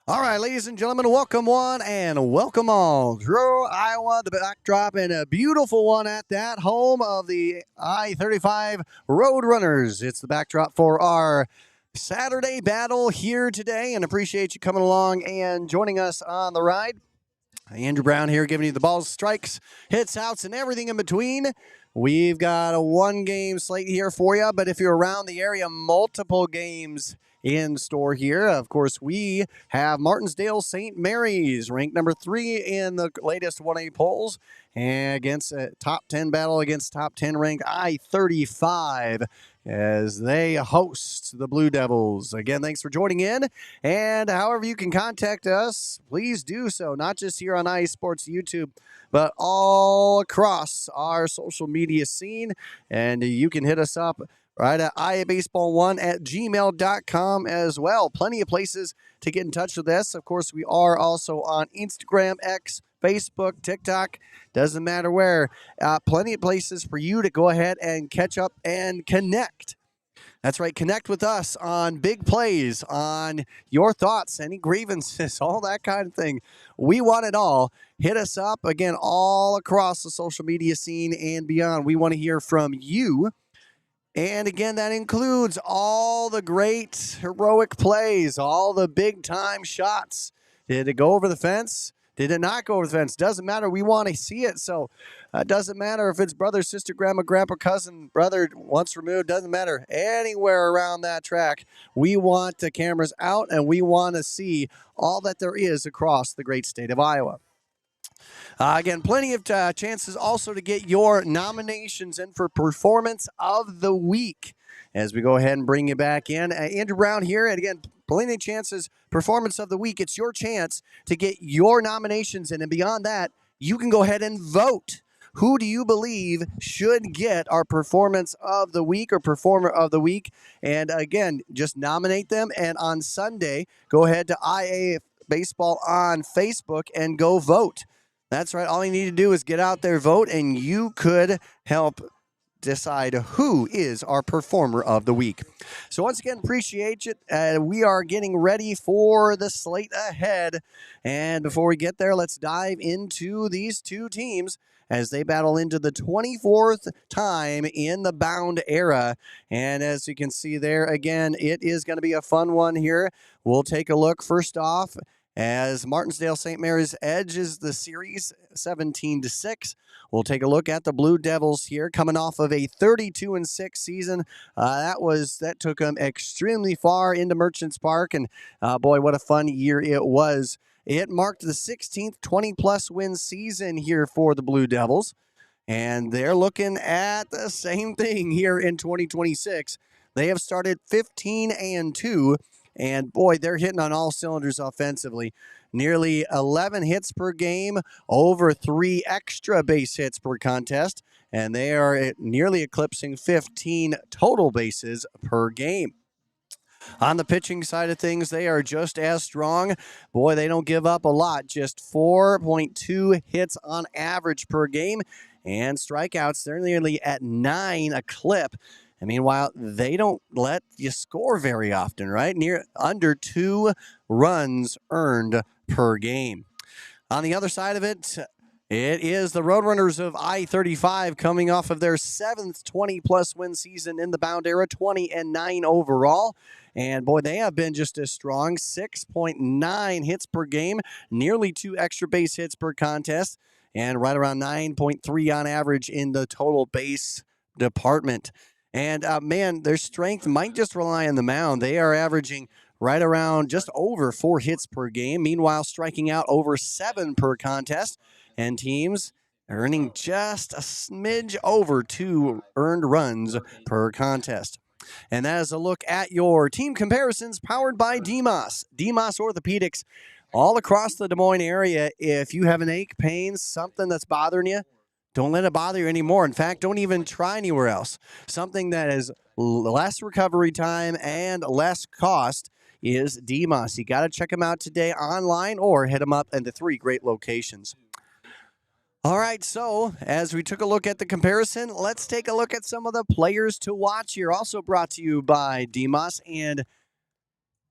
All right, ladies and gentlemen, welcome one and welcome all. Drew, Iowa, the backdrop, and a beautiful one at that, home of the I-35 Roadrunners. It's the backdrop for our Saturday battle here today, and appreciate you coming along and joining us on the ride. Andrew Brown here giving you the balls, strikes, hits, outs, and everything in between. We've got a one-game slate here for you, but if you're around the area, multiple games in store here. Of course, we have Martensdale St. Mary's, ranked number 3 in the latest 1A polls, and against a top 10 battle against top 10 ranked I-35 as they host the Blue Devils. Again, thanks for joining in. And however you can contact us, please do so, not just here on iSports YouTube, but all across our social media scene. And you can hit us up right at iabaseball1@gmail.com as well. Plenty of places to get in touch with us. Of course, we are also on Instagram, X, Facebook, TikTok, doesn't matter where. Plenty of places for you to go ahead and catch up and connect. That's right. Connect with us on big plays, on your thoughts, any grievances, all that kind of thing. We want it all. Hit us up, again, all across the social media scene and beyond. We want to hear from you. And again, that includes all the great heroic plays, all the big-time shots. Did it go over the fence? Did it not go over the fence? Doesn't matter. We want to see it. So it doesn't matter if it's brother, sister, grandma, grandpa, cousin, brother, once removed. Doesn't matter. Anywhere around that track, we want the cameras out, and we want to see all that there is across the great state of Iowa. Again, plenty of chances also to get your nominations in for Performance of the Week as we go ahead and bring you back in. Andrew Brown here, and again, plenty of chances, Performance of the Week. It's your chance to get your nominations in, and beyond that, you can go ahead and vote. Who do you believe should get our Performance of the Week or Performer of the Week? And again, just nominate them, and on Sunday, go ahead to IA Baseball on Facebook and go vote. That's right. All you need to do is get out there, vote, and you could help decide who is our Performer of the Week. So once again, appreciate it. We are getting ready for the slate ahead. And before we get there, let's dive into these two teams as they battle into the 24th time in the bound era. And as you can see there, again, it is going to be a fun one here. We'll take a look first off as Martensdale St. Mary's edges the series 17-6. We'll take a look at the Blue Devils here, coming off of a 32-6 season. That took them extremely far into Merchants Park, and boy, what a fun year it was. It marked the 16th 20-plus win season here for the Blue Devils, and they're looking at the same thing here in 2026. They have started 15-2. And, boy, they're hitting on all cylinders offensively. Nearly 11 hits per game, over 3 extra base hits per contest, and they are nearly eclipsing 15 total bases per game. On the pitching side of things, they are just as strong. Boy, they don't give up a lot, just 4.2 hits on average per game. And strikeouts, they're nearly at 9 a clip. And meanwhile, they don't let you score very often, right? Under 2 runs earned per game. On the other side of it, it is the Roadrunners of I-35 coming off of their 7th 20-plus win season in the bound era, 20-9 overall. And, boy, they have been just as strong, 6.9 hits per game, nearly 2 extra base hits per contest, and right around 9.3 on average in the total base department. And, man, their strength might just rely on the mound. They are averaging right around just over 4 hits per game, meanwhile striking out over 7 per contest, and teams earning just a smidge over 2 earned runs per contest. And that is a look at your team comparisons powered by DMOS. DMOS Orthopedics all across the Des Moines area. If you have an ache, pain, something that's bothering you, don't let it bother you anymore. In fact, don't even try anywhere else. Something that is less recovery time and less cost is DMOS. You got to check them out today online or hit them up at the 3 great locations. All right, so as we took a look at the comparison, let's take a look at some of the players to watch here. Also brought to you by DMOS. And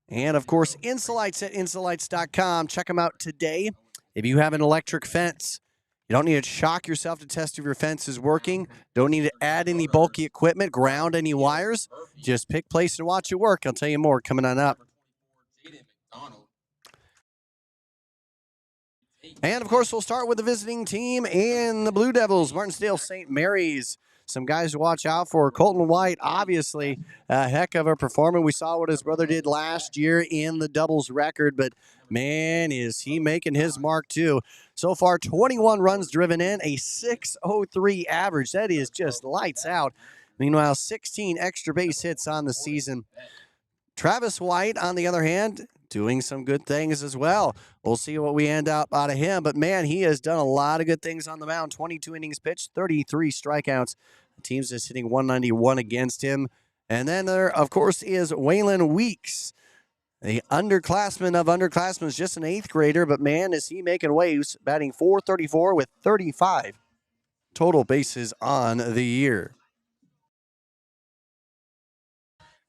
And, of course, Insolites at insolites.com. Check them out today. If you have an electric fence, you don't need to shock yourself to test if your fence is working. Don't need to add any bulky equipment, ground any wires. Just pick, place, and watch it work. I'll tell you more coming on up. And, of course, we'll start with the visiting team in the Blue Devils, Martensdale St. Mary's. Some guys to watch out for. Colton White, obviously, a heck of a performer. We saw what his brother did last year in the doubles record, but man, is he making his mark too. So far, 21 runs driven in, a 6.03 average. That is just lights out. Meanwhile, 16 extra base hits on the season. Travis White, on the other hand, doing some good things as well. We'll see what we end up out of him. But, man, he has done a lot of good things on the mound. 22 innings pitched, 33 strikeouts. The team's just hitting 191 against him. And then there, of course, is Waylon Weeks. The underclassman of underclassmen is just an 8th grader, but, man, is he making waves, batting .434 with 35 total bases on the year.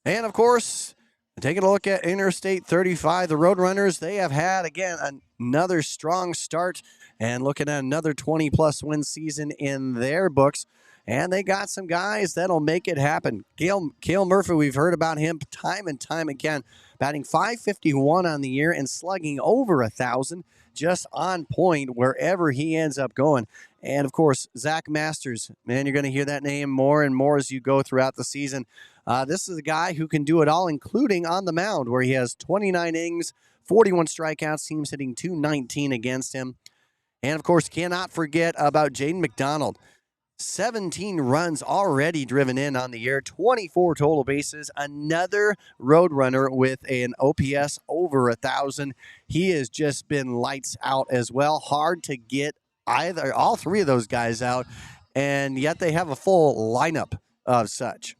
And, of course, taking a look at Interstate 35, the Roadrunners, they have had, again, another strong start and looking at another 20-plus win season in their books. And they got some guys that'll make it happen. Cale Murphy, we've heard about him time and time again, batting .551 on the year and slugging over 1,000, just on point wherever he ends up going. And, of course, Zach Masters. Man, you're going to hear that name more and more as you go throughout the season. This is a guy who can do it all, including on the mound, where he has 29 innings, 41 strikeouts, teams hitting .219 against him. And, of course, cannot forget about Jaden McDonald. 17 runs already driven in on the year, 24 total bases, another Roadrunner with an OPS over 1,000. He has just been lights out as well. Hard to get all three of those guys out, and yet they have a full lineup of such.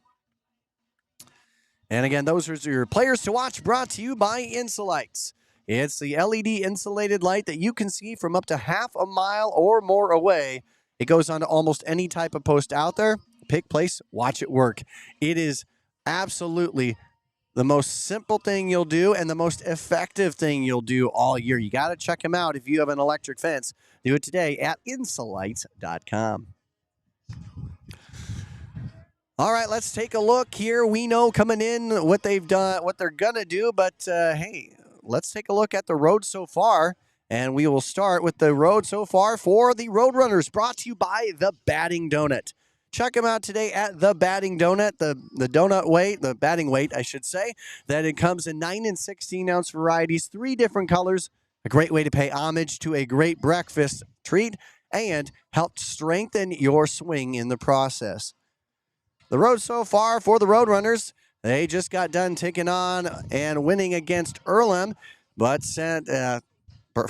And again, those are your players to watch, brought to you by Insolites. It's the LED insulated light that you can see from up to half a mile or more away. It goes onto almost any type of post out there. Pick, place, watch it work. It is absolutely the most simple thing you'll do and the most effective thing you'll do all year. You got to check them out if you have an electric fence. Do it today at insolites.com. All right, let's take a look here. We know coming in what they've done, what they're going to do, but hey, let's take a look at the road so far. And we will start with the road so far for the Roadrunners, brought to you by The Batting Donut. Check them out today at The Batting Donut. The donut weight, the batting weight, I should say, that it comes in 9 and 16-ounce varieties, 3 different colors. A great way to pay homage to a great breakfast treat and help strengthen your swing in the process. The road so far for the Roadrunners, they just got done taking on and winning against Earlham, but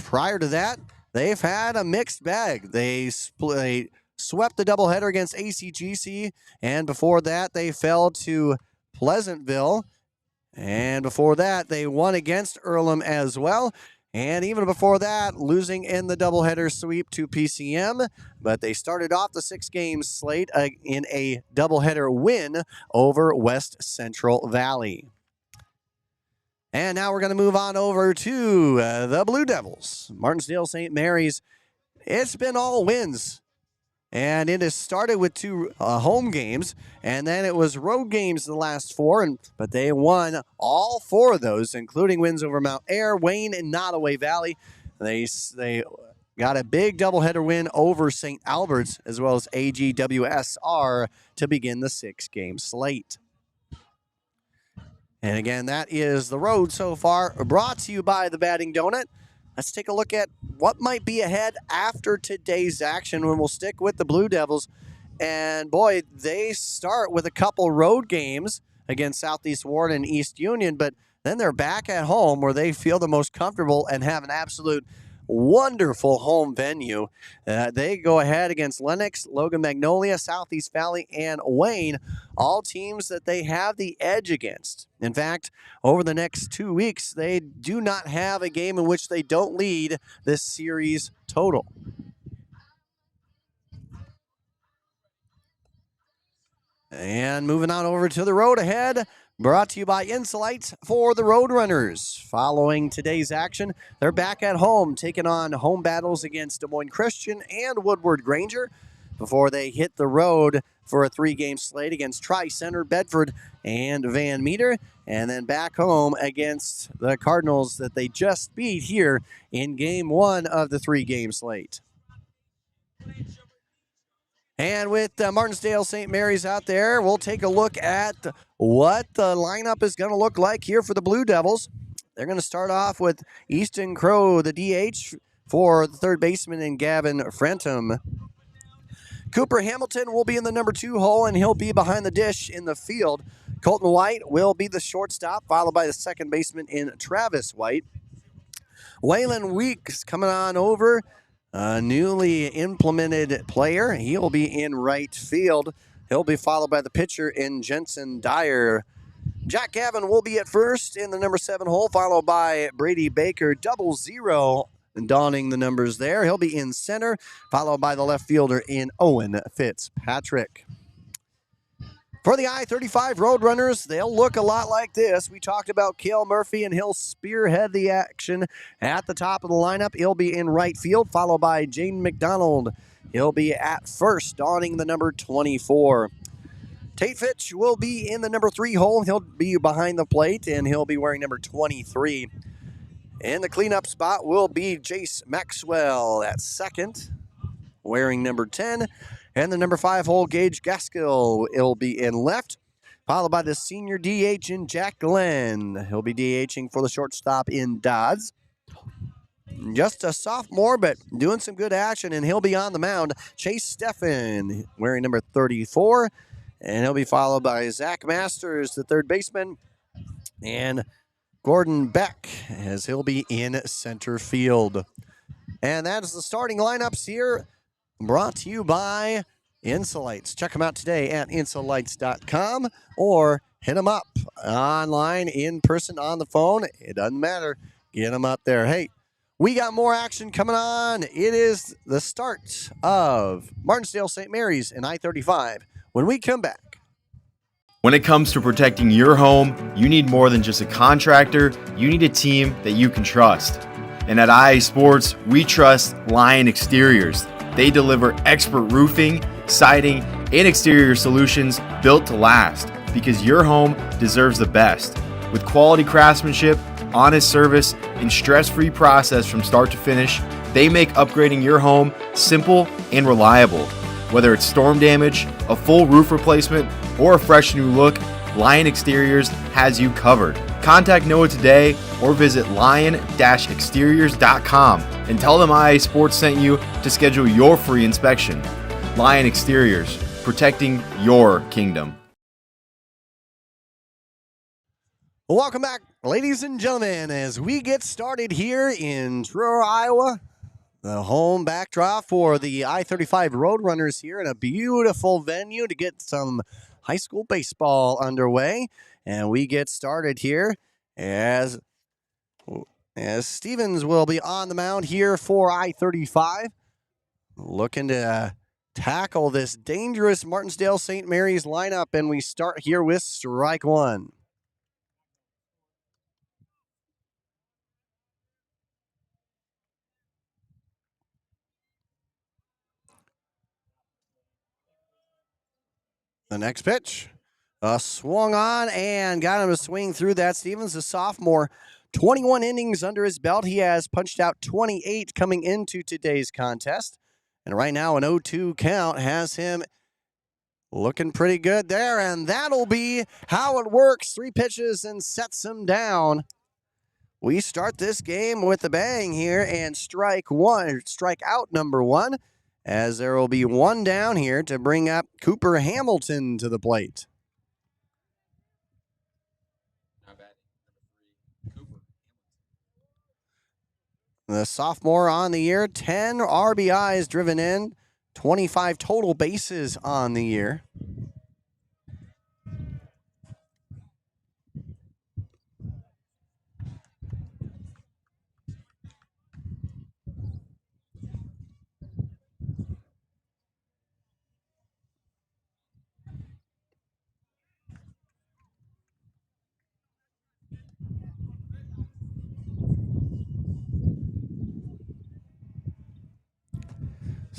prior to that, they've had a mixed bag. They swept the doubleheader against ACGC, and before that, they fell to Pleasantville. And before that, they won against Earlham as well. And even before that, losing in the doubleheader sweep to PCM. But they started off the 6-game slate in a doubleheader win over West Central Valley. And now we're going to move on over to the Blue Devils. Martensdale St. Mary's, it's been all wins. And it has started with 2 home games, and then it was road games the last 4, but they won all 4 of those, including wins over Mount Ayr, Wayne, and Nottoway Valley. They got a big doubleheader win over St. Albert's, as well as AGWSR, to begin the 6-game slate. And again, that is the road so far, brought to you by The Batting Donut. Let's take a look at what might be ahead after today's action when we'll stick with the Blue Devils. And boy, they start with a couple road games against Southeast Warren and East Union, but then they're back at home where they feel the most comfortable and have an absolute wonderful home venue. They go ahead against Lennox, Logan Magnolia, Southeast Valley, and Wayne, all teams that they have the edge against. In fact, over the next 2 weeks, they do not have a game in which they don't lead this series total. And moving on over to the road ahead Brought to you by Insulites for the Roadrunners. Following today's action, they're back at home, taking on home battles against Des Moines Christian and Woodward Granger before they hit the road for a 3-game slate against Tri-Center, Bedford, and Van Meter, and then back home against the Cardinals that they just beat here in Game 1 of the 3-game slate. And with Martensdale St. Mary's out there, we'll take a look at what the lineup is going to look like here for the Blue Devils. They're going to start off with Easton Crow, the DH, for the third baseman, and Gavin Frentum. Cooper Hamilton will be in the number 2 hole, and he'll be behind the dish in the field. Colton White will be the shortstop, followed by the second baseman in Travis White. Waylon Weeks coming on over. A newly implemented player. He'll be in right field. He'll be followed by the pitcher in Jensen Dyer. Jack Gavin will be at first in the number 7 hole, followed by Brady Baker, 00, donning the numbers there. He'll be in center, followed by the left fielder in Owen Fitzpatrick. For the I-35 Roadrunners, they'll look a lot like this. We talked about Cale Murphy, and he'll spearhead the action at the top of the lineup. He'll be in right field, followed by Jaden McDonald. He'll be at first, donning the number 24. Tate Fitch will be in the number 3 hole. He'll be behind the plate, and he'll be wearing number 23. In the cleanup spot will be Jace Maxwell at second, wearing number 10. And the number 5 hole, Gage Gaskill, will be in left, followed by the senior DH in Jack Glenn. He'll be DHing for the shortstop in Dodds. Just a sophomore, but doing some good action, and he'll be on the mound. Chase Steffen, wearing number 34, and he'll be followed by Zach Masters, the third baseman, and Gordon Beck, as he'll be in center field. And that is the starting lineups here, brought to you by Insulites. Check them out today at insulites.com or hit them up online, in person, on the phone. It doesn't matter. Get them up there. Hey, we got more action coming on. It is the start of Martensdale St. Mary's and I-35 when we come back. When it comes to protecting your home, you need more than just a contractor. You need a team that you can trust. And at IA Sports, we trust Lion Exteriors. They deliver expert roofing, siding, and exterior solutions built to last, because your home deserves the best. With quality craftsmanship, honest service, and stress-free process from start to finish, they make upgrading your home simple and reliable. Whether it's storm damage, a full roof replacement, or a fresh new look, Lion Exteriors has you covered. Contact Noah today or visit lion-exteriors.com and tell them IA Sports sent you to schedule your free inspection. Lion Exteriors, protecting your kingdom. Welcome back, ladies and gentlemen, as we get started here in Truro, Iowa. The home backdrop for the I-35 Roadrunners here in a beautiful venue to get some high school baseball underway. And we get started here as Stevens will be on the mound here for I-35, looking to tackle this dangerous Martensdale St. Mary's lineup. And we start here with strike 1. The next pitch, swung on and got him to swing through that. Stevens, a sophomore, 21 innings under his belt. He has punched out 28 coming into today's contest. And right now, an 0-2 count has him looking pretty good there. And that'll be how it works. 3 pitches and sets him down. We start this game with a bang here, and strike out number 1, as there will be 1 down here to bring up Cooper Hamilton to the plate. The sophomore on the year, 10 RBIs driven in, 25 total bases on the year.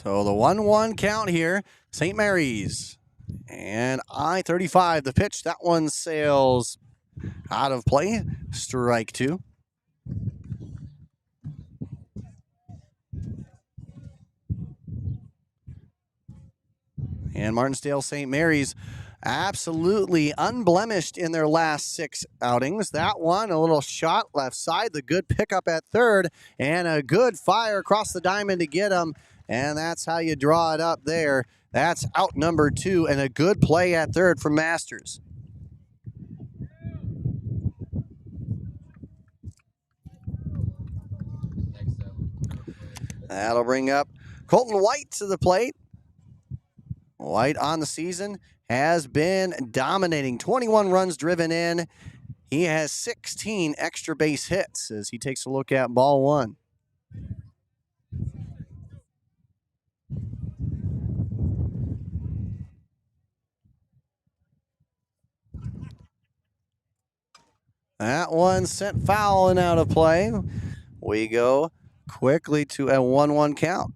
So the 1-1 count here, St. Mary's. And I-35, the pitch, that one sails out of play. Strike 2. And Martensdale St. Mary's absolutely unblemished in their last 6 outings. That one, a little shot left side, the good pickup at third, and a good fire across the diamond to get him. And that's how you draw it up there. That's out number 2, and a good play at third from Masters. That'll bring up Colton White to the plate. White on the season has been dominating. 21 runs driven in. He has 16 extra base hits as he takes a look at ball 1. That one sent foul and out of play. We go quickly to a 1-1 count.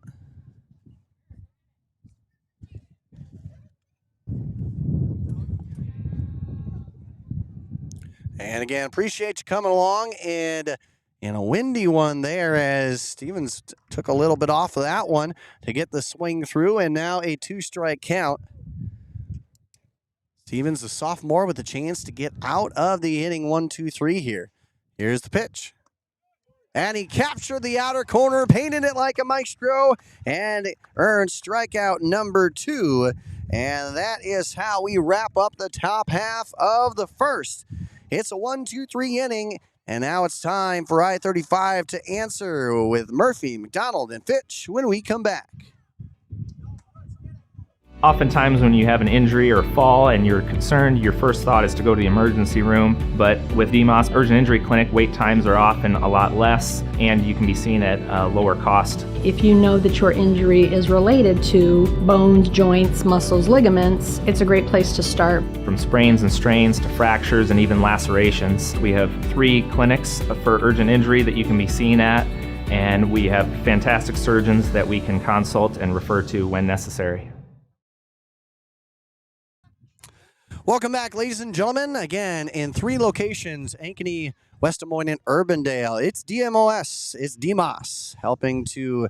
And again, appreciate you coming along, and in a windy one there as Stevens took a little bit off of that one to get the swing through, and now a 2-strike count. Stevens, the sophomore, with a chance to get out of the inning 1-2-3 here. Here's the pitch. And he captured the outer corner, painted it like a maestro, and earned strikeout number 2. And that is how we wrap up the top half of the first. It's a 1-2-3 inning, and now it's time for I-35 to answer with Murphy, McDonald, and Fitch when we come back. Oftentimes when you have an injury or fall and you're concerned, your first thought is to go to the emergency room. But with DMOS Urgent Injury Clinic, wait times are often a lot less, and you can be seen at a lower cost. If you know that your injury is related to bones, joints, muscles, ligaments, it's a great place to start. From sprains and strains to fractures and even lacerations, we have 3 clinics for urgent injury that you can be seen at, and we have fantastic surgeons that we can consult and refer to when necessary. Welcome back, ladies and gentlemen. Again, in 3 locations, Ankeny, West Des Moines, and Urbandale. It's DMOS, it's DMOS, helping to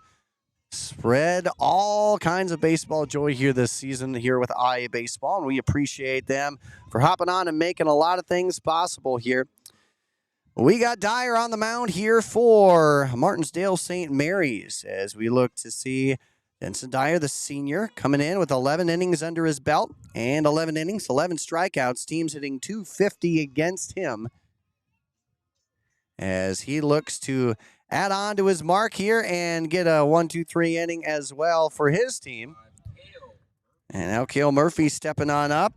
spread all kinds of baseball joy here this season here with IA Baseball, and we appreciate them for hopping on and making a lot of things possible here. We got Dyer on the mound here for Martensdale St. Mary's as we look to see Denson Dyer, the senior, coming in with 11 innings under his belt and 11 innings, 11 strikeouts. Teams hitting .250 against him as he looks to add on to his mark here and get a 1-2-3 inning as well for his team. And now Cale Murphy stepping on up,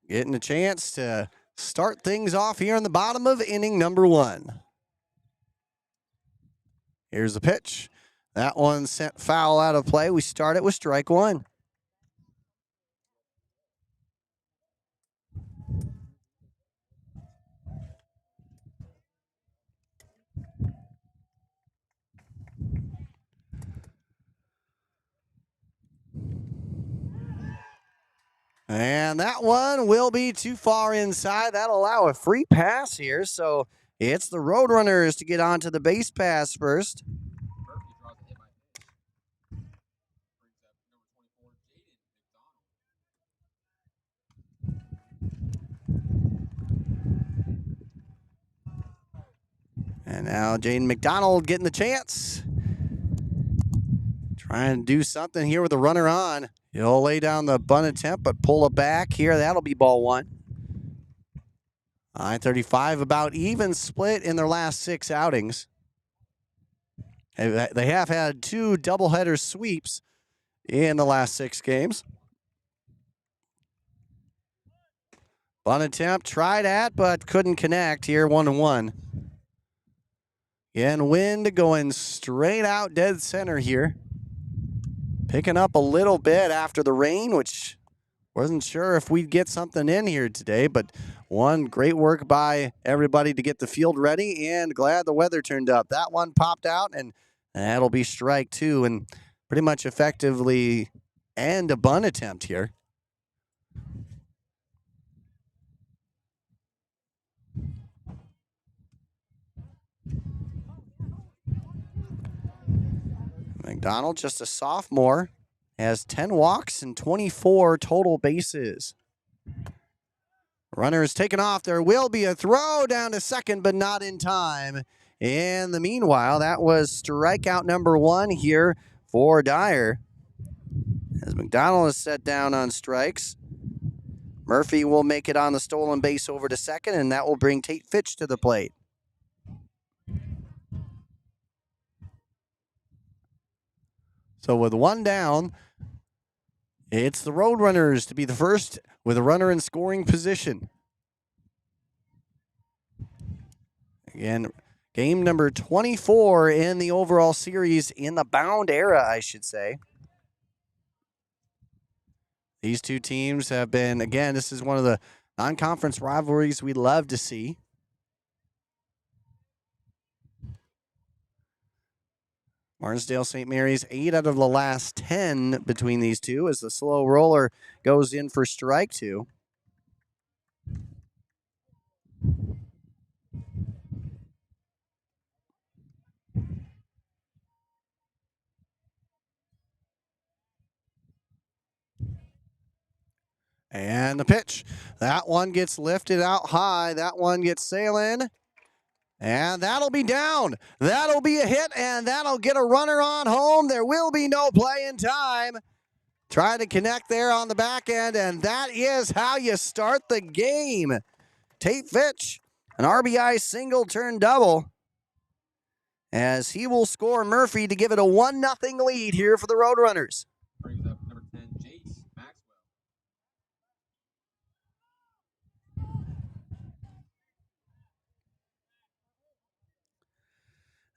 getting a chance to start things off here in the bottom of inning number 1. Here's the pitch. That one sent foul out of play. We start it with strike 1. And that one will be too far inside. That'll allow a free pass here. So it's the Roadrunners to get onto the base pass first. And now Jaden McDonald getting the chance. Trying to do something here with the runner on. He'll lay down the bunt attempt, but pull it back here. That'll be ball 1. I-35 about even split in their last 6 outings. They have had 2 doubleheader sweeps in the last 6 games. Bunt attempt tried at, but couldn't connect here, 1-1. And wind going straight out dead center here. Picking up a little bit after the rain, which wasn't sure if we'd get something in here today, but one great work by everybody to get the field ready, and glad the weather turned up. That one popped out, and that'll be strike 2. And pretty much effectively end a bunt attempt here. McDonald, just a sophomore, has 10 walks and 24 total bases. Runner is taken off. There will be a throw down to second, but not in time. In the meanwhile, that was strikeout number 1 here for Dyer. As McDonald is set down on strikes, Murphy will make it on the stolen base over to second, and that will bring Tate Fitch to the plate. So with 1 down, it's the Roadrunners to be the first with a runner in scoring position. Again, game number 24 in the overall series, in the Bound era, I should say. These two teams have been, again, this is one of the non-conference rivalries we love to see. Martensdale St. Mary's 8 out of the last 10 between these two as the slow roller goes in for strike 2. And the pitch. That one gets lifted out high. That one gets sailing. And that'll be down. That'll be a hit, and that'll get a runner on home. There will be no play in time. Try to connect there on the back end, and that is how you start the game. Tate Fitch, an RBI single turn double, as he will score Murphy to give it a 1-0 lead here for the Roadrunners. Brings up number 10, Jace Maxwell.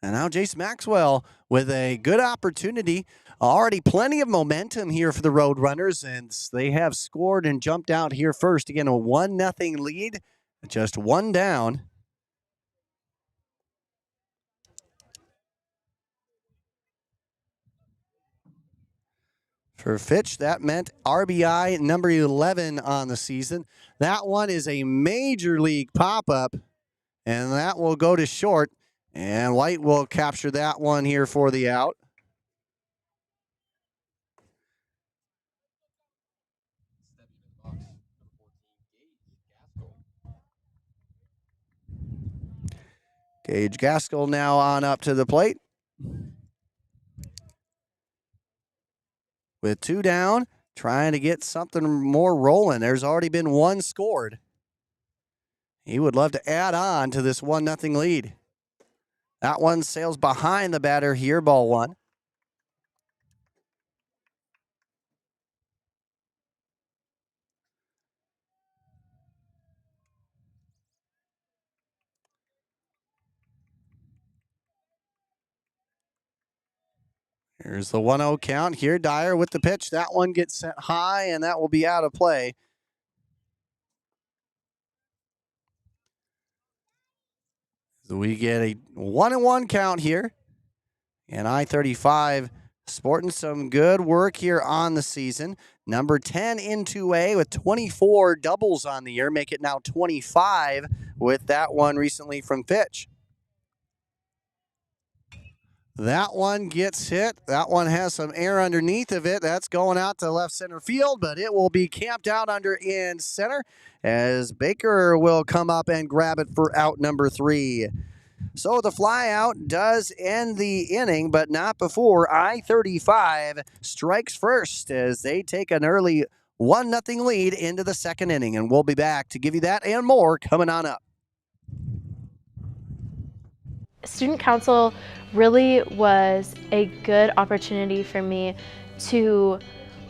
And now Jace Maxwell with a good opportunity. Already plenty of momentum here for the Roadrunners, and they have scored and jumped out here first. Again, a 1-0 lead, just 1 down. For Fitch, that meant RBI number 11 on the season. That one is a major league pop-up, and that will go to short. And White will capture that one here for the out. Gage Gaskell now on up to the plate. With 2 down, trying to get something more rolling. There's already been 1 scored. He would love to add on to this 1-0 lead. That one sails behind the batter here, ball 1. Here's the 1-0 count here. Dyer with the pitch. That one gets sent high, and that will be out of play. So we get a 1-1 count here. And I-35 sporting some good work here on the season. Number 10 in 2A with 24 doubles on the year. Make it now 25 with that one recently from Fitch. That one gets hit. That one has some air underneath of it. That's going out to left center field, but it will be camped out under in center as Baker will come up and grab it for out number 3. So the fly out does end the inning, but not before I-35 strikes first as they take an early 1-0 lead into the second inning. And we'll be back to give you that and more coming on up. Student council really was a good opportunity for me to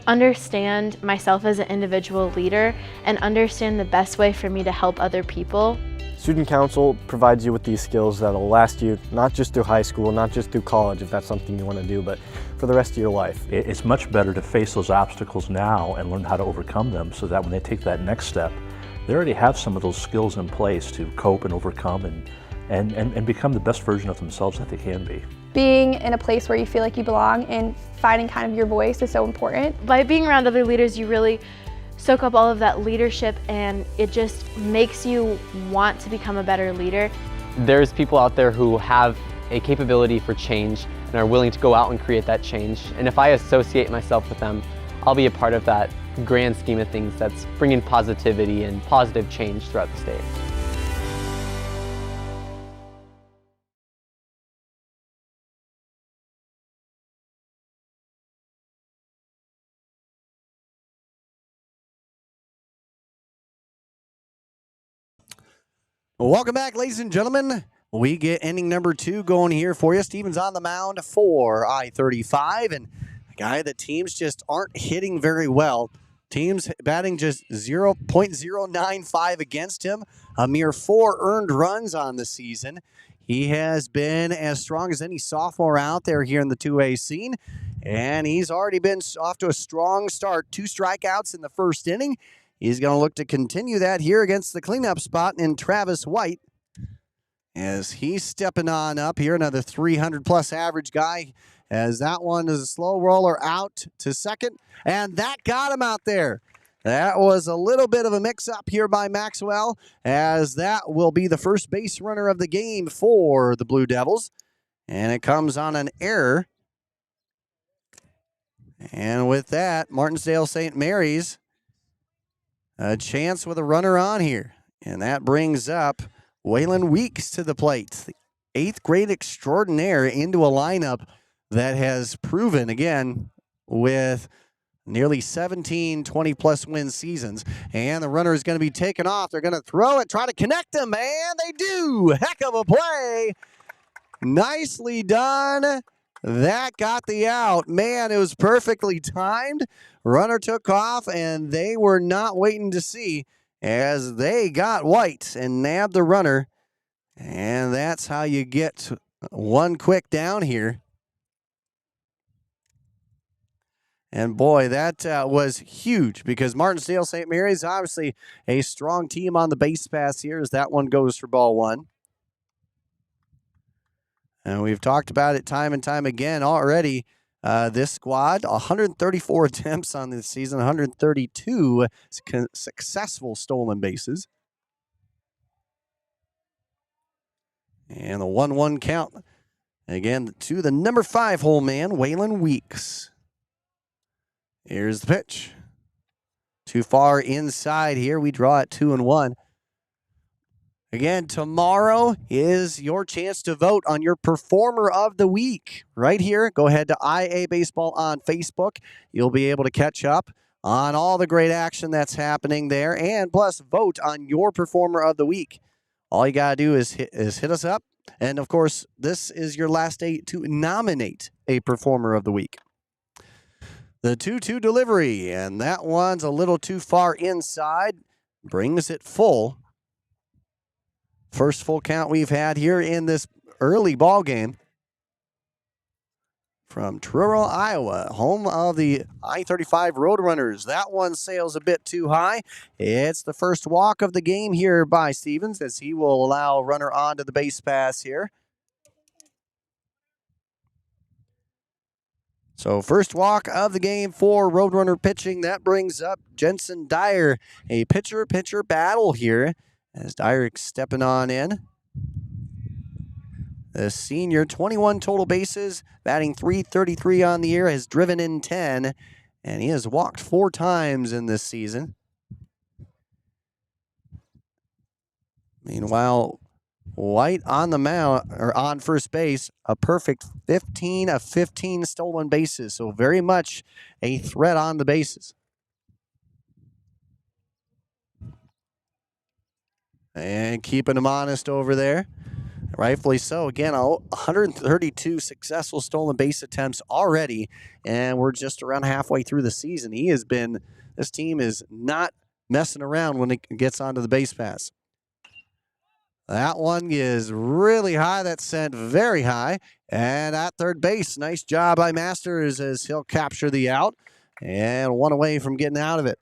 understand myself as an individual leader and understand the best way for me to help other people. Student council provides you with these skills that'll last you not just through high school, not just through college if that's something you want to do, but for the rest of your life. It's much better to face those obstacles now and learn how to overcome them so that when they take that next step, they already have some of those skills in place to cope and overcome and become the best version of themselves that they can be. being in a place where you feel like you belong and finding kind of your voice is so important. By being around other leaders, you really soak up all of that leadership, and it just makes you want to become a better leader. There's people out there who have a capability for change and are willing to go out and create that change. And if I associate myself with them, I'll be a part of that grand scheme of things that's bringing positivity and positive change throughout the state. Welcome back, ladies and gentlemen. We get inning number 2 going here for you. Stevens on the mound for I-35, and a guy that teams just aren't hitting very well. Teams batting just 0.095 against him, a mere 4 earned runs on the season. He has been as strong as any sophomore out there here in the 2A scene, and he's already been off to a strong start. 2 strikeouts in the first inning. He's going to look to continue that here against the cleanup spot in Travis White, as he's stepping on up here. Another 300-plus average guy, as that one is a slow roller out to second, and that got him out there. That was a little bit of a mix-up here by Maxwell, as that will be the first base runner of the game for the Blue Devils, and it comes on an error. And with that, Martensdale St. Mary's a chance with a runner on here. And that brings up Waylon Weeks to the plate. The 8th grade extraordinaire into a lineup that has proven, again, with nearly 17 20-plus win seasons. And the runner is going to be taken off. They're going to throw it, try to connect him, and they do. Heck of a play. Nicely done. That got the out. Man, it was perfectly timed. Runner took off, and they were not waiting to see, as they got White and nabbed the runner. And that's how you get one quick down here. And boy, that was huge, because Martensdale St. Mary's obviously a strong team on the base pass here, as that one goes for ball 1. And we've talked about it time and time again already. This squad, 134 attempts on this season, 132 successful stolen bases. And the 1-1 count. Again, to the number 5 hole man, Waylon Weeks. Here's the pitch. Too far inside here. We draw it 2-1. Again, tomorrow is your chance to vote on your Performer of the Week. Right here, go ahead to IA Baseball on Facebook. You'll be able to catch up on all the great action that's happening there, and plus vote on your Performer of the Week. All you got to do is hit us up. And, of course, this is your last day to nominate a Performer of the Week. The 2-2 delivery, and that one's a little too far inside. Brings it full. First full count we've had here in this early ball game from Truro, Iowa, home of the I-35 Roadrunners. That one sails a bit too high. It's the first walk of the game here by Stevens, as he will allow a runner onto the base pass here. So first walk of the game for Roadrunner pitching. That brings up Jensen Dyer. A pitcher-pitcher battle here, as Dyer stepping on in. The senior, 21 total bases, batting .333 on the year, has driven in 10, and he has walked 4 times in this season. Meanwhile, White on the mound, or on first base, a perfect 15 of 15 stolen bases, so very much a threat on the bases. And keeping him honest over there. Rightfully so. Again, 132 successful stolen base attempts already, and we're just around halfway through the season. This team is not messing around when it gets onto the base pass. That one is really high. That's sent very high. And at third base, nice job by Masters, as he'll capture the out, and one away from getting out of it.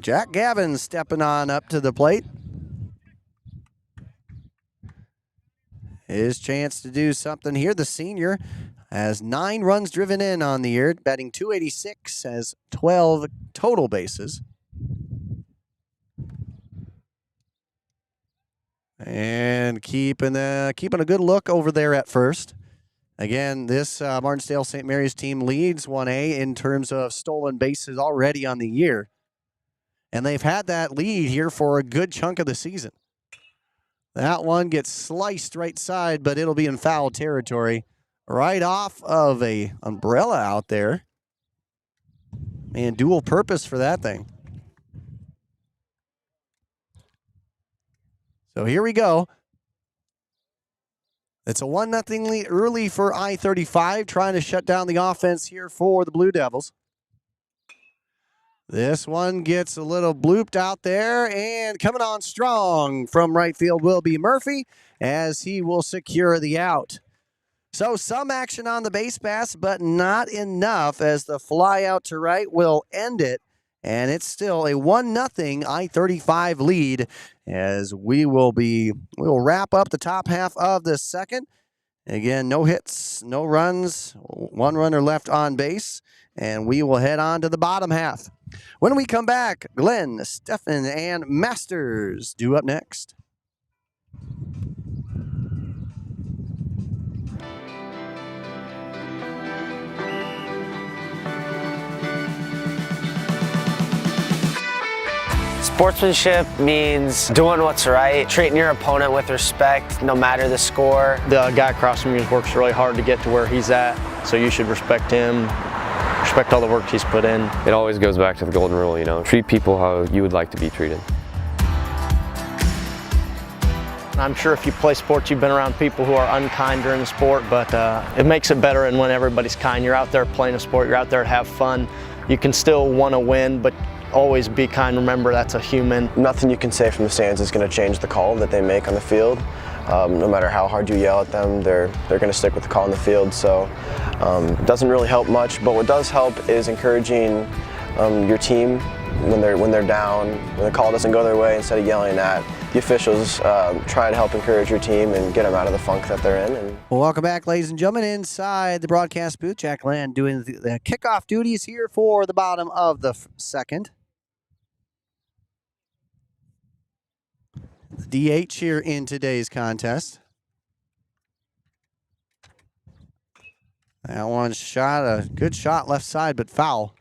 Jack Gavin stepping on up to the plate. His chance to do something here. The senior has 9 runs driven in on the year, batting .286, has 12 total bases. And keeping a good look over there at first. Again, this Martensdale St. Mary's team leads 1A in terms of stolen bases already on the year. And they've had that lead here for a good chunk of the season. That one gets sliced right side, but it'll be in foul territory. Right off of a umbrella out there. Man, dual purpose for that thing. So here we go. It's a 1-0 lead early for I-35, trying to shut down the offense here for the Blue Devils. This one gets a little blooped out there, and coming on strong from right field will be Murphy, as he will secure the out. So some action on the base pass, but not enough, as the fly out to right will end it. And it's still a 1-0 I-35 lead, as we will wrap up the top half of the second. Again, no hits, no runs, 1 runner left on base, and we will head on to the bottom half. When we come back, Glenn, Stefan, and Masters due up next. Sportsmanship means doing what's right, treating your opponent with respect, no matter the score. The guy across from you works really hard to get to where he's at, so you should respect him, respect all the work he's put in. It always goes back to the golden rule, you know, treat people how you would like to be treated. I'm sure if you play sports, you've been around people who are unkind during the sport, but it makes it better and when everybody's kind. You're out there playing a sport, you're out there to have fun. You can still want to win, but always be kind. Remember, that's a human. Nothing you can say from the stands is going to change the call that they make on the field. No matter how hard you yell at them, they're going to stick with the call on the field. So it doesn't really help much. But what does help is encouraging your team when they're down, when the call doesn't go their way. Instead of yelling at the officials, try to help encourage your team and get them out of the funk that they're in. Well, welcome back, ladies and gentlemen, inside the broadcast booth. Jack Land doing the kickoff duties here for the bottom of the second. The DH here in today's contest. That one shot, a good shot left side, but foul.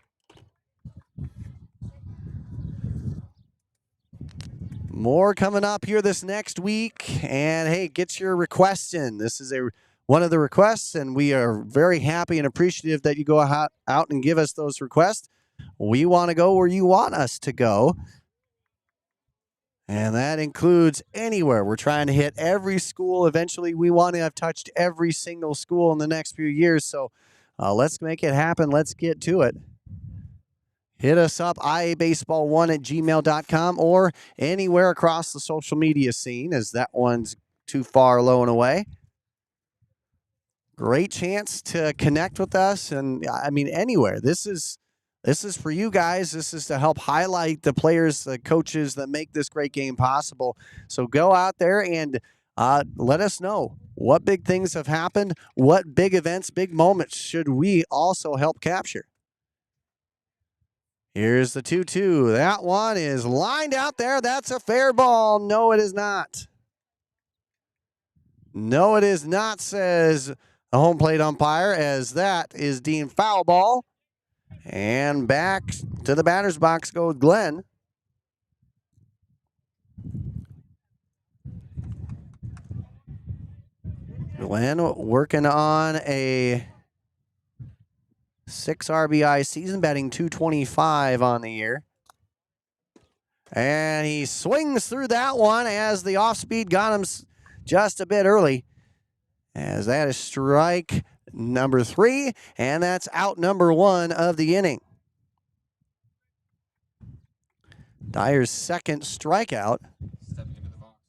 More coming up here this next week. And hey, get your requests in. This is one of the requests, and we are very happy and appreciative that you go out and give us those requests. We want to go where you want us to go. And that includes anywhere. We're trying to hit every school. Eventually, we want to have touched every single school in the next few years. So let's make it happen. Let's get to it. Hit us up, iabaseball1@gmail.com, or anywhere across the social media scene, as that one's too far low and away. Great chance to connect with us. And I mean, anywhere. This is for you guys. This is to help highlight the players, the coaches that make this great game possible. So go out there and let us know what big things have happened, what big events, big moments should we also help capture. Here's the 2-2. That one is lined out there. That's a fair ball. No, it is not. No, it is not, says the home plate umpire, as that is deemed foul ball. And back to the batter's box goes Glenn. Glenn working on a 6 RBI season, batting .225 on the year. And he swings through that one as the off-speed got him just a bit early. As that is strike number 3, and that's out number 1 of the inning. Dyer's second strikeout. Stepping into the box,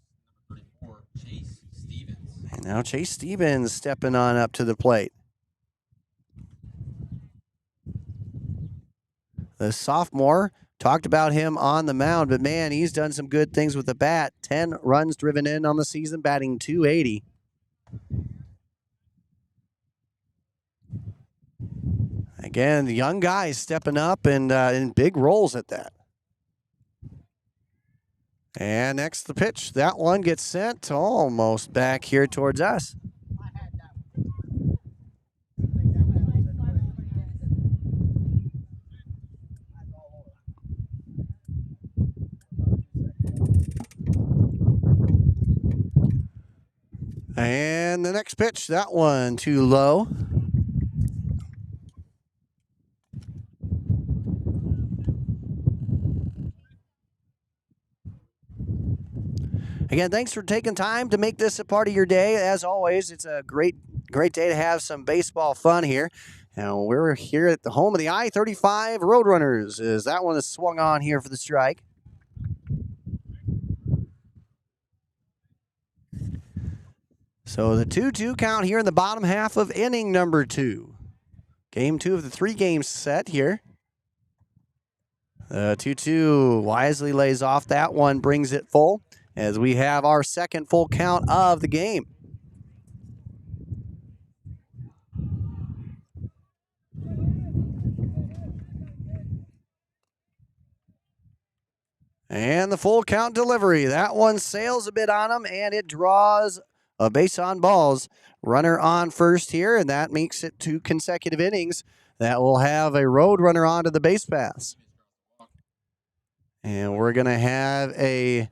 number 34, Chase Stevens. And now Chase Stevens stepping on up to the plate. The sophomore, talked about him on the mound, but man, he's done some good things with the bat. 10 runs driven in on the season, batting .280. Again, the young guys stepping up and in big roles at that. And next the pitch. That one gets sent almost back here towards us. And the next pitch, that one too low. Again, thanks for taking time to make this a part of your day. As always, it's a great day to have some baseball fun here. And we're here at the home of the I-35 Roadrunners. As that one is swung on here for the strike. So the 2-2 count here in the bottom half of inning number 2. Game 2 of the 3 games set here. 2-2 wisely lays off that one, brings it full as we have our second full count of the game. And the full count delivery. That one sails a bit on him, and it draws a base on balls. Runner on first here, and that makes it 2 consecutive innings that will have a road runner onto the base paths. And we're going to have a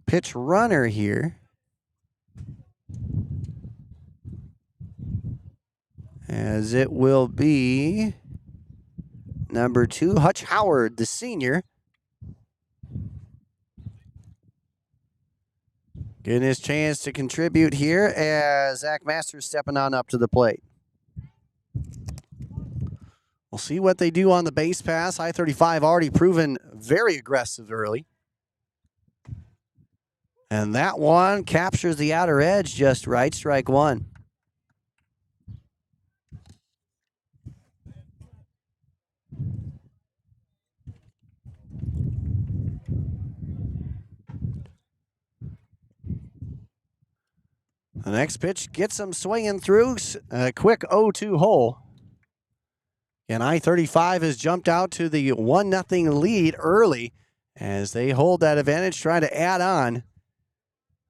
pitch runner here. As it will be number 2, Hutch Howard, the senior. Getting his chance to contribute here as Zach Masters stepping on up to the plate. We'll see what they do on the base pass. I-35 already proven very aggressive early. And that one captures the outer edge just right, strike 1. The next pitch gets him swinging through a quick 0-2 hole. And I-35 has jumped out to the 1-0 lead early as they hold that advantage, trying to add on.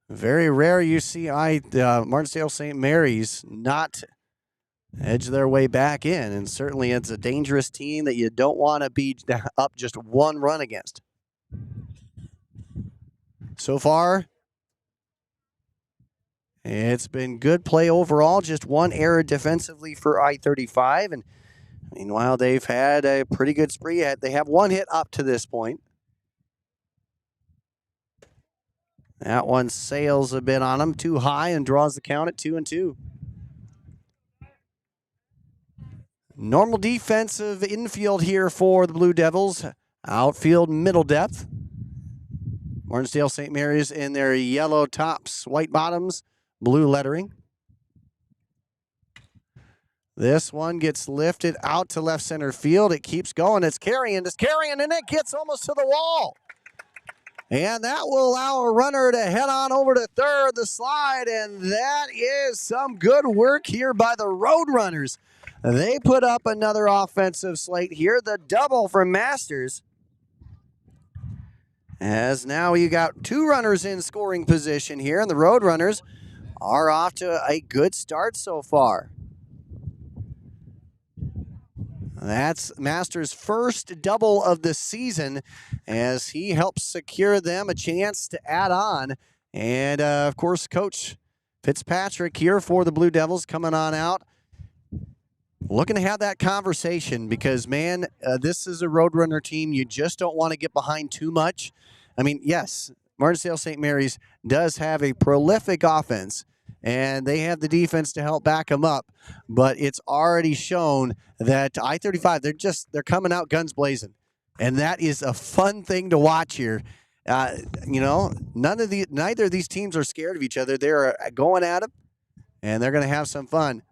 Very rare you see Martensdale St. Mary's not edge their way back in, and certainly it's a dangerous team that you don't want to be up just 1 run against. So far, it's been good play overall, just 1 error defensively for I-35, and meanwhile, they've had a pretty good spree. They have 1 hit up to this point. That one sails a bit on them, too high, and draws the count at 2-2. Normal defensive infield here for the Blue Devils. Outfield middle depth. Martensdale St. Mary's in their yellow tops, white bottoms, blue lettering. This one gets lifted out to left center field. It keeps going. It's carrying, and it gets almost to the wall. And that will allow a runner to head on over to third, the slide, and that is some good work here by the Roadrunners. They put up another offensive slate here, the double from Masters. As now you got 2 runners in scoring position here, and the Roadrunners are off to a good start so far. That's Masters' first double of the season as he helps secure them a chance to add on. And, of course, Coach Fitzpatrick here for the Blue Devils coming on out. Looking to have that conversation because, man, this is a Roadrunner team. You just don't want to get behind too much. I mean, yes, Martensdale St. Mary's does have a prolific offense, and they have the defense to help back them up. But it's already shown that I-35, they're coming out guns blazing. And that is a fun thing to watch here. You know, neither of these teams are scared of each other. They're going at it, and they're going to have some fun.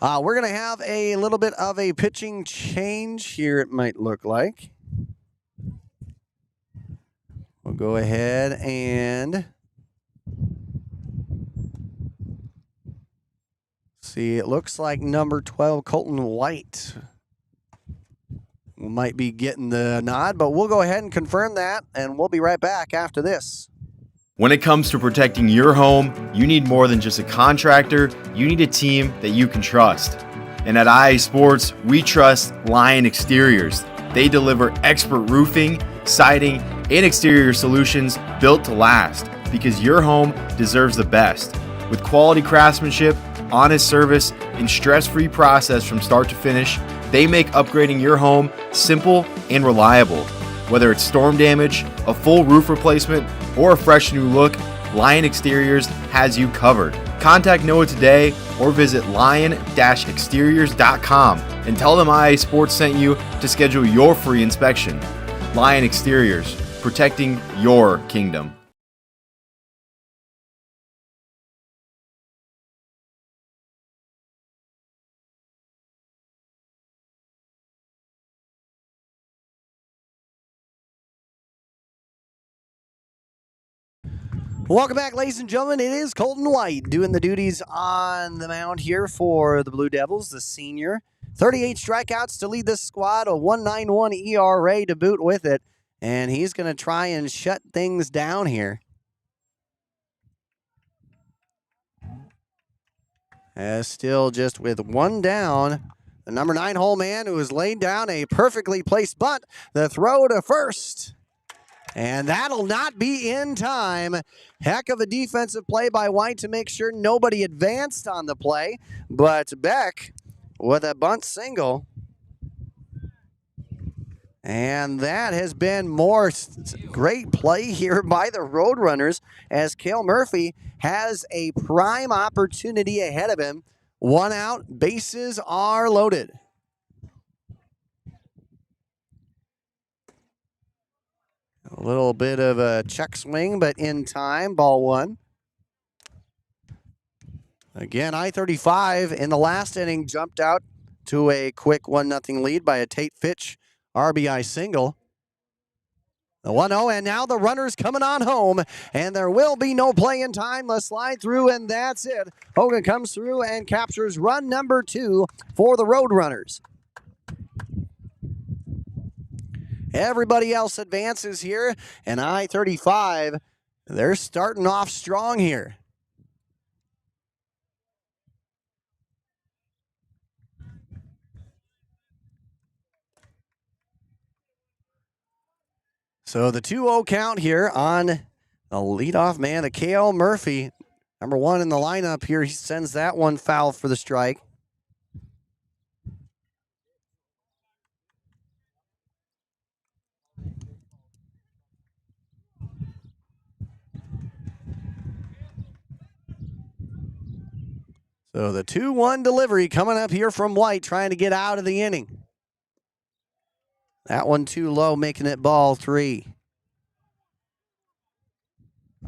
We're going to have a little bit of a pitching change here, it might look like. We'll go ahead and See, it looks like number 12, Colton White, might be getting the nod, but we'll go ahead and confirm that, and we'll be right back after this. When it comes to protecting your home, you need more than just a contractor. You need a team that you can trust. And at IA Sports, we trust Lion Exteriors. They deliver expert roofing, siding, and exterior solutions built to last, because your home deserves the best. With quality craftsmanship, honest service, and stress-free process from start to finish, they make upgrading your home simple and reliable. Whether it's storm damage, a full roof replacement, or a fresh new look, Lion Exteriors has you covered. Contact Noah today or visit lion-exteriors.com and tell them IA Sports sent you to schedule your free inspection. Lion Exteriors, protecting your kingdom. Welcome back, ladies and gentlemen. It is Colton White doing the duties on the mound here for the Blue Devils, the senior. 38 strikeouts to lead this squad, a 1.91 ERA to boot with it, and he's going to try and shut things down here. Still just with one down, the number 9 hole man who has laid down a perfectly placed bunt. The throw to first. And that'll not be in time. Heck of a defensive play by White to make sure nobody advanced on the play. But Beck with a bunt single. And that has been more great play here by the Roadrunners as Cale Murphy has a prime opportunity ahead of him. One out, bases are loaded. A little bit of a check swing, but in time, ball one. Again, I-35 in the last inning jumped out to a quick 1-0 lead by a Tate Fitch RBI single. The 1-0, and now the runner's coming on home, and there will be no play in time. Let's slide through, and that's it. Hogan comes through and captures run number 2 for the Roadrunners. Everybody else advances here, and I-35, they're starting off strong here. So the 2-0 count here on the leadoff man, the Cale Murphy, number 1 in the lineup here. He sends that one foul for the strike. So the 2-1 delivery coming up here from White, trying to get out of the inning. That one too low, making it ball 3.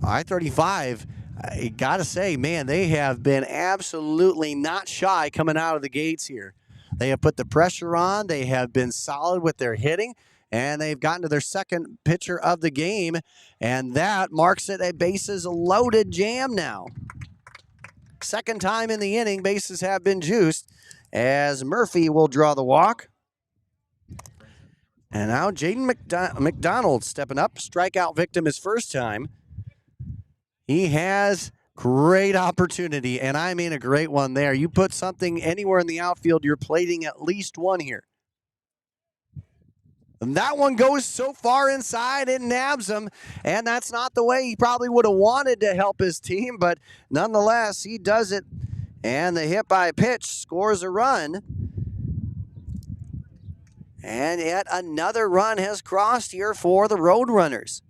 I-35, I got to say, man, they have been absolutely not shy coming out of the gates here. They have put the pressure on. They have been solid with their hitting, and they've gotten to their second pitcher of the game, and that marks it a bases loaded jam now. Second time in the inning, bases have been juiced as Murphy will draw the walk. And now Jaden McDonald stepping up. Strikeout victim his first time. He has great opportunity, and I mean a great one there. You put something anywhere in the outfield, you're plating at least one here. And that one goes so far inside, it nabs him, and that's not the way he probably would have wanted to help his team, but nonetheless, he does it, and the hit by pitch scores a run. And yet another run has crossed here for the Roadrunners.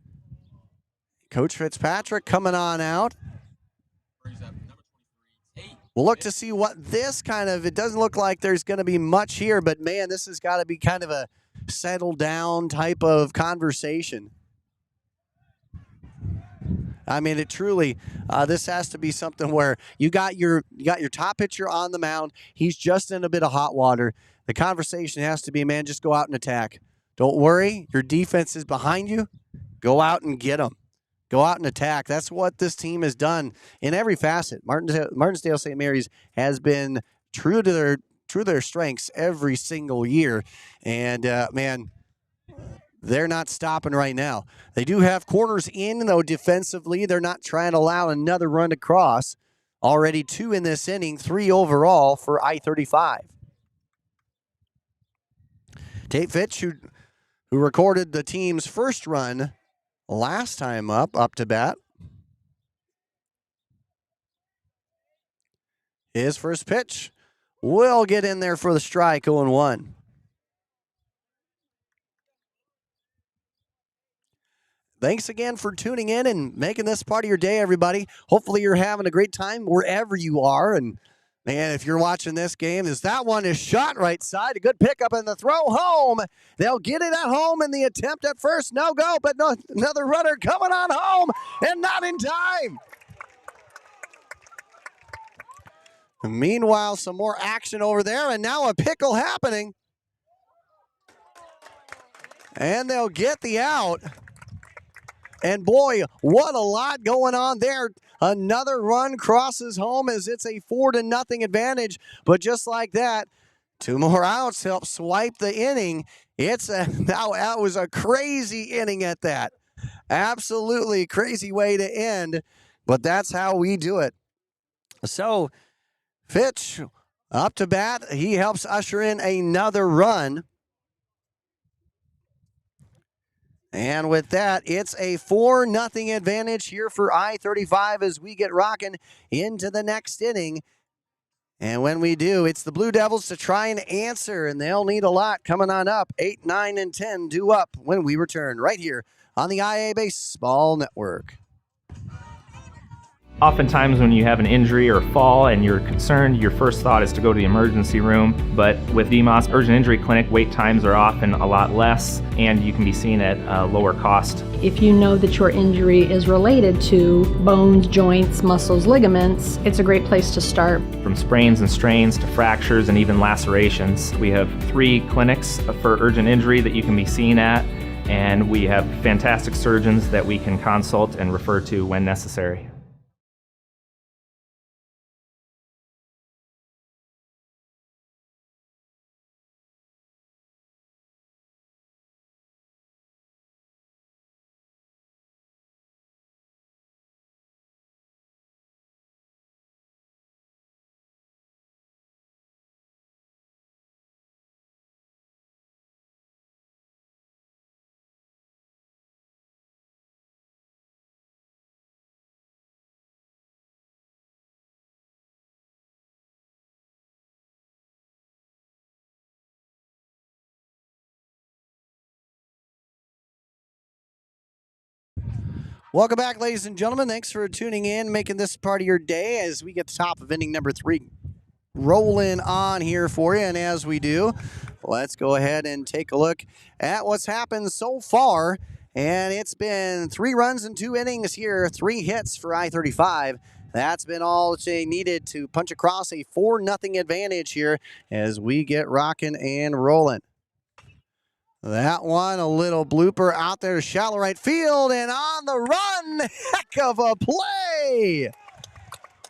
Coach Fitzpatrick coming on out. We'll look to see what this kind of, it doesn't look like there's going to be much here, but man, this has got to be kind of a settle down type of conversation. I mean, it truly, this has to be something where you got your top pitcher on the mound. He's just in a bit of hot water. The conversation has to be, man, just go out and attack. Don't worry. Your defense is behind you. Go out and get them. go out and attack. That's what this team has done in every facet. Martensdale St. Mary's has been true to their strengths every single year, and man, they're not stopping right now. They do have corners in, though, defensively. They're not trying to allow another run across. Already 2 in this inning, 3 overall for I-35. Tate Fitch, who recorded the team's first run last time up to bat. His first pitch will get in there for the strike, 0-1. Thanks again for tuning in and making this part of your day, everybody. Hopefully you're having a great time wherever you are. And, man, if you're watching this game, that one is shot right side. A good pickup and the throw home. They'll get it at home in the attempt at first. No go, but no, another runner coming on home and not in time. Meanwhile, some more action over there, and now a pickle happening. And they'll get the out. And boy, what a lot going on there. Another run crosses home as it's a 4-0 advantage. But just like that, 2 more outs help swipe the inning. That was a crazy inning at that. Absolutely crazy way to end, but that's how we do it. So Fitch up to bat. He helps usher in another run. And with that, it's a 4-0 advantage here for I-35 as we get rocking into the next inning. And when we do, it's the Blue Devils to try and answer, and they'll need a lot coming on up. 8, 9, and 10 due up when we return right here on the IA Baseball Network. Oftentimes when you have an injury or fall and you're concerned, your first thought is to go to the emergency room. But with DMOS Urgent Injury Clinic, wait times are often a lot less and you can be seen at a lower cost. If you know that your injury is related to bones, joints, muscles, ligaments, it's a great place to start. From sprains and strains to fractures and even lacerations. We have 3 clinics for urgent injury that you can be seen at, and we have fantastic surgeons that we can consult and refer to when necessary. Welcome back, ladies and gentlemen. Thanks for tuning in, making this part of your day as we get to top of inning number 3 rolling on here for you. And as we do, let's go ahead and take a look at what's happened so far. And it's been 3 runs in 2 innings here, 3 hits for I-35. That's been all they needed to punch across a 4-0 advantage here as we get rocking and rolling. That one, a little blooper out there to shallow right field and on the run. Heck of a play.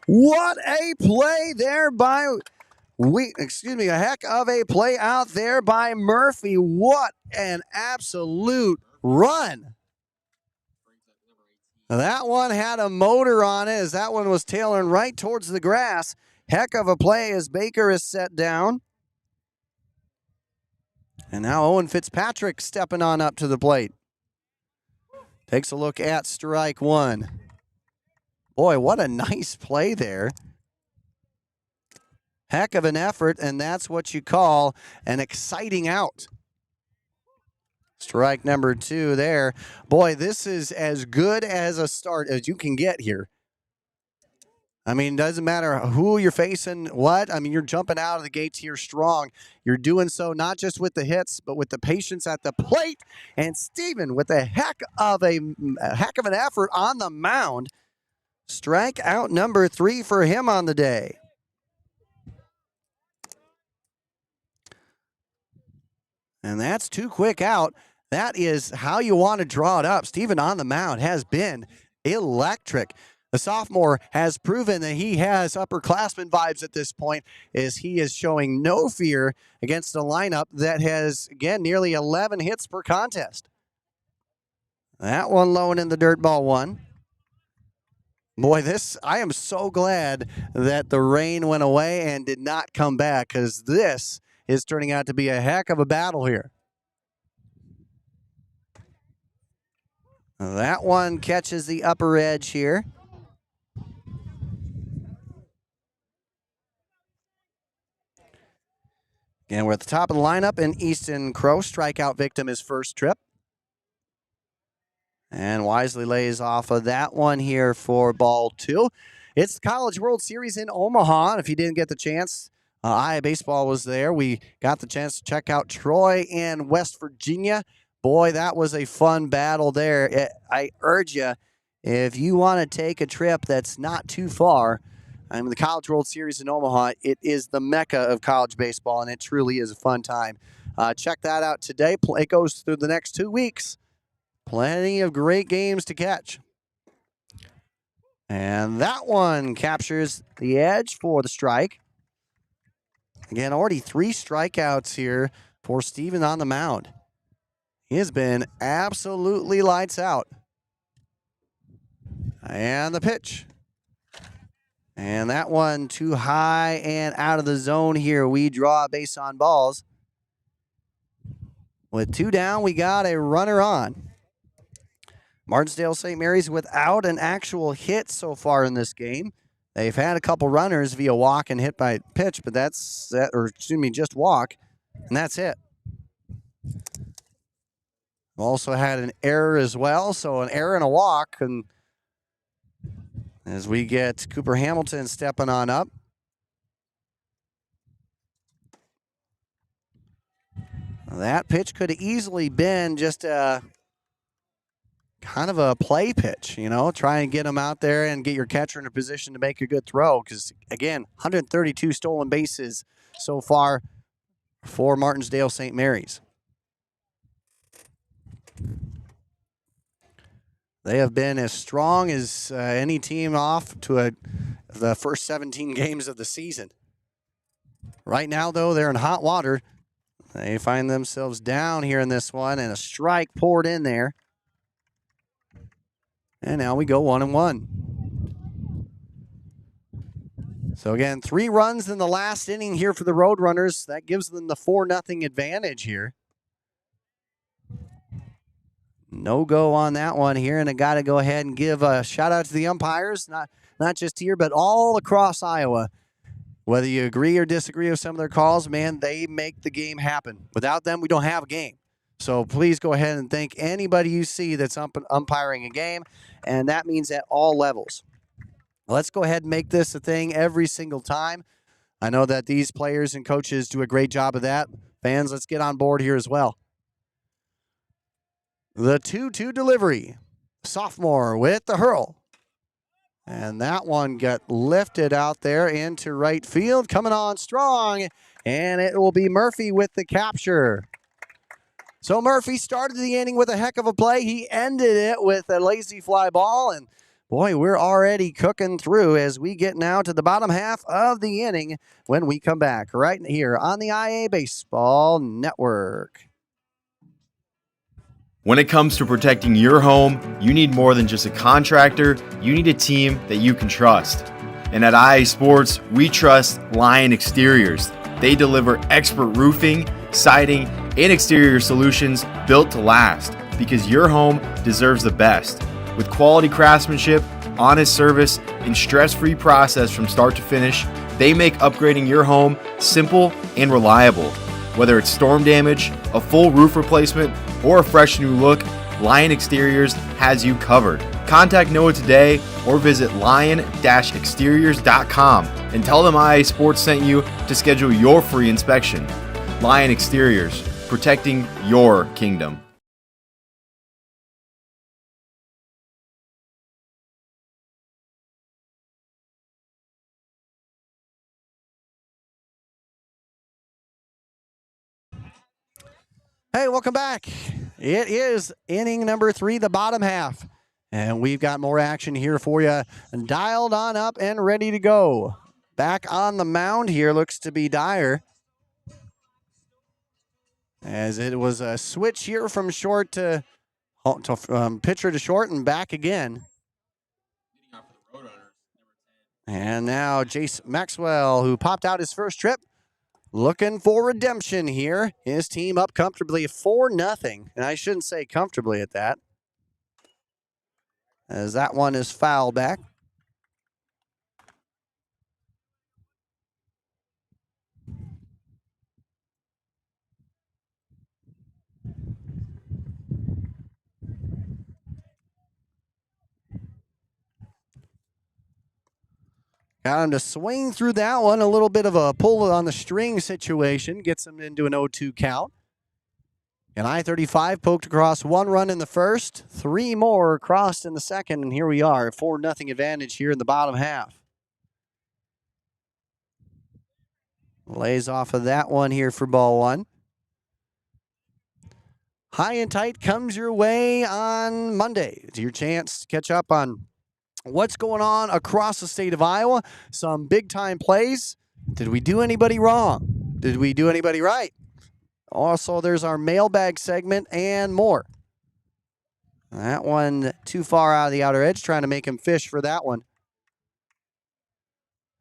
What a play there by, a heck of a play out there by Murphy. What an absolute run. That one had a motor on it as that one was tailing right towards the grass. Heck of a play as Baker is set down. And now Owen Fitzpatrick stepping on up to the plate. Takes a look at strike 1. Boy, what a nice play there. Heck of an effort, and that's what you call an exciting out. Strike number 2 there. Boy, this is as good as a start as you can get here. I mean, doesn't matter who you're facing, what. I mean, you're jumping out of the gates here strong. You're doing so not just with the hits, but with the patience at the plate. And Steven with a heck of an effort on the mound. Strike out number 3 for him on the day. And that's 2 quick out. That is how you want to draw it up. Steven on the mound has been electric. The sophomore has proven that he has upperclassman vibes at this point, as he is showing no fear against a lineup that has, again, nearly 11 hits per contest. That one low and in the dirt, ball one. Boy, I am so glad that the rain went away and did not come back, because this is turning out to be a heck of a battle here. That one catches the upper edge here. And we're at the top of the lineup, and Easton Crow, strikeout victim, his first trip. And wisely lays off of that one here for ball two. It's the College World Series in Omaha. And if you didn't get the chance, IA Baseball was there. We got the chance to check out Troy and West Virginia. Boy, that was a fun battle there. I urge you, if you want to take a trip that's not too far, the College World Series in Omaha, it is the mecca of college baseball, and it truly is a fun time. Check that out today. It goes through the next 2 weeks. Plenty of great games to catch. And that one captures the edge for the strike. Again, already 3 strikeouts here for Steven on the mound. He has been absolutely lights out. And the pitch. And that one too high and out of the zone here. We draw a base on balls. With 2 down, we got a runner on. Martensdale St. Mary's without an actual hit so far in this game. They've had a couple runners via walk and hit by pitch, but just walk, and that's it. Also had an error as well, so an error and a walk, and as we get Cooper Hamilton stepping on up. That pitch could have easily been just a kind of a play pitch, try and get him out there and get your catcher in a position to make a good throw, because, again, 132 stolen bases so far for Martensdale St. Mary's. They have been as strong as any team off to the first 17 games of the season. Right now, though, they're in hot water. They find themselves down here in this one, and a strike poured in there. And now we go 1-1. So again, 3 runs in the last inning here for the Roadrunners. That gives them the 4-0 advantage here. No go on that one here, and I got to go ahead and give a shout out to the umpires, not just here, but all across Iowa. Whether you agree or disagree with some of their calls, man, they make the game happen. Without them, we don't have a game. So please go ahead and thank anybody you see that's umpiring a game, and that means at all levels. Let's go ahead and make this a thing every single time. I know that these players and coaches do a great job of that. Fans, let's get on board here as well. The 2-2 delivery. Sophomore with the hurl. And that one got lifted out there into right field. Coming on strong. And it will be Murphy with the capture. So Murphy started the inning with a heck of a play. He ended it with a lazy fly ball. And boy, we're already cooking through as we get now to the bottom half of the inning when we come back right here on the IA Baseball Network. When it comes to protecting your home, you need more than just a contractor. You need a team that you can trust. And at IA Sports, we trust Lion Exteriors. They deliver expert roofing, siding, and exterior solutions built to last, because your home deserves the best. With quality craftsmanship, honest service, and stress-free process from start to finish, they make upgrading your home simple and reliable. Whether it's storm damage, a full roof replacement, or a fresh new look, Lion Exteriors has you covered. Contact Noah today or visit lion-exteriors.com and tell them IA Sports sent you to schedule your free inspection. Lion Exteriors, protecting your kingdom. Hey, welcome back. It is inning number 3, the bottom half. And we've got more action here for you. Dialed on up and ready to go. Back on the mound here looks to be Dyer. As it was a switch here from short to pitcher to short and back again. And now Jace Maxwell, who popped out his first trip, looking for redemption here. His team up comfortably 4-0. And I shouldn't say comfortably at that, as that one is foul back. Got him to swing through that one. A little bit of a pull on the string situation. Gets him into an 0-2 count. And I-35 poked across 1 run in the first. 3 more crossed in the second. And here we are. 4-0 advantage here in the bottom half. Lays off of that one here for ball 1. High and Tight comes your way on Monday. It's your chance to catch up on what's going on across the state of Iowa. Some big-time plays. Did we do anybody wrong? Did we do anybody right? Also, there's our mailbag segment and more. That one too far out of the outer edge, trying to make him fish for that one.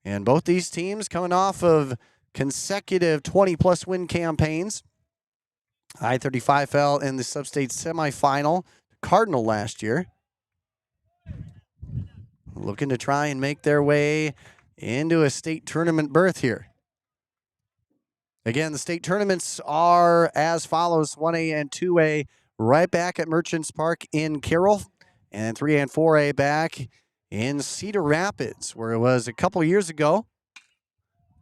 And both these teams coming off of consecutive 20-plus win campaigns. I-35 fell in the sub-state semifinal, Cardinal last year. Looking to try and make their way into a state tournament berth here. Again, the state tournaments are as follows: 1A and 2A right back at Merchants Park in Carroll, and 3A and 4A back in Cedar Rapids, where it was a couple years ago.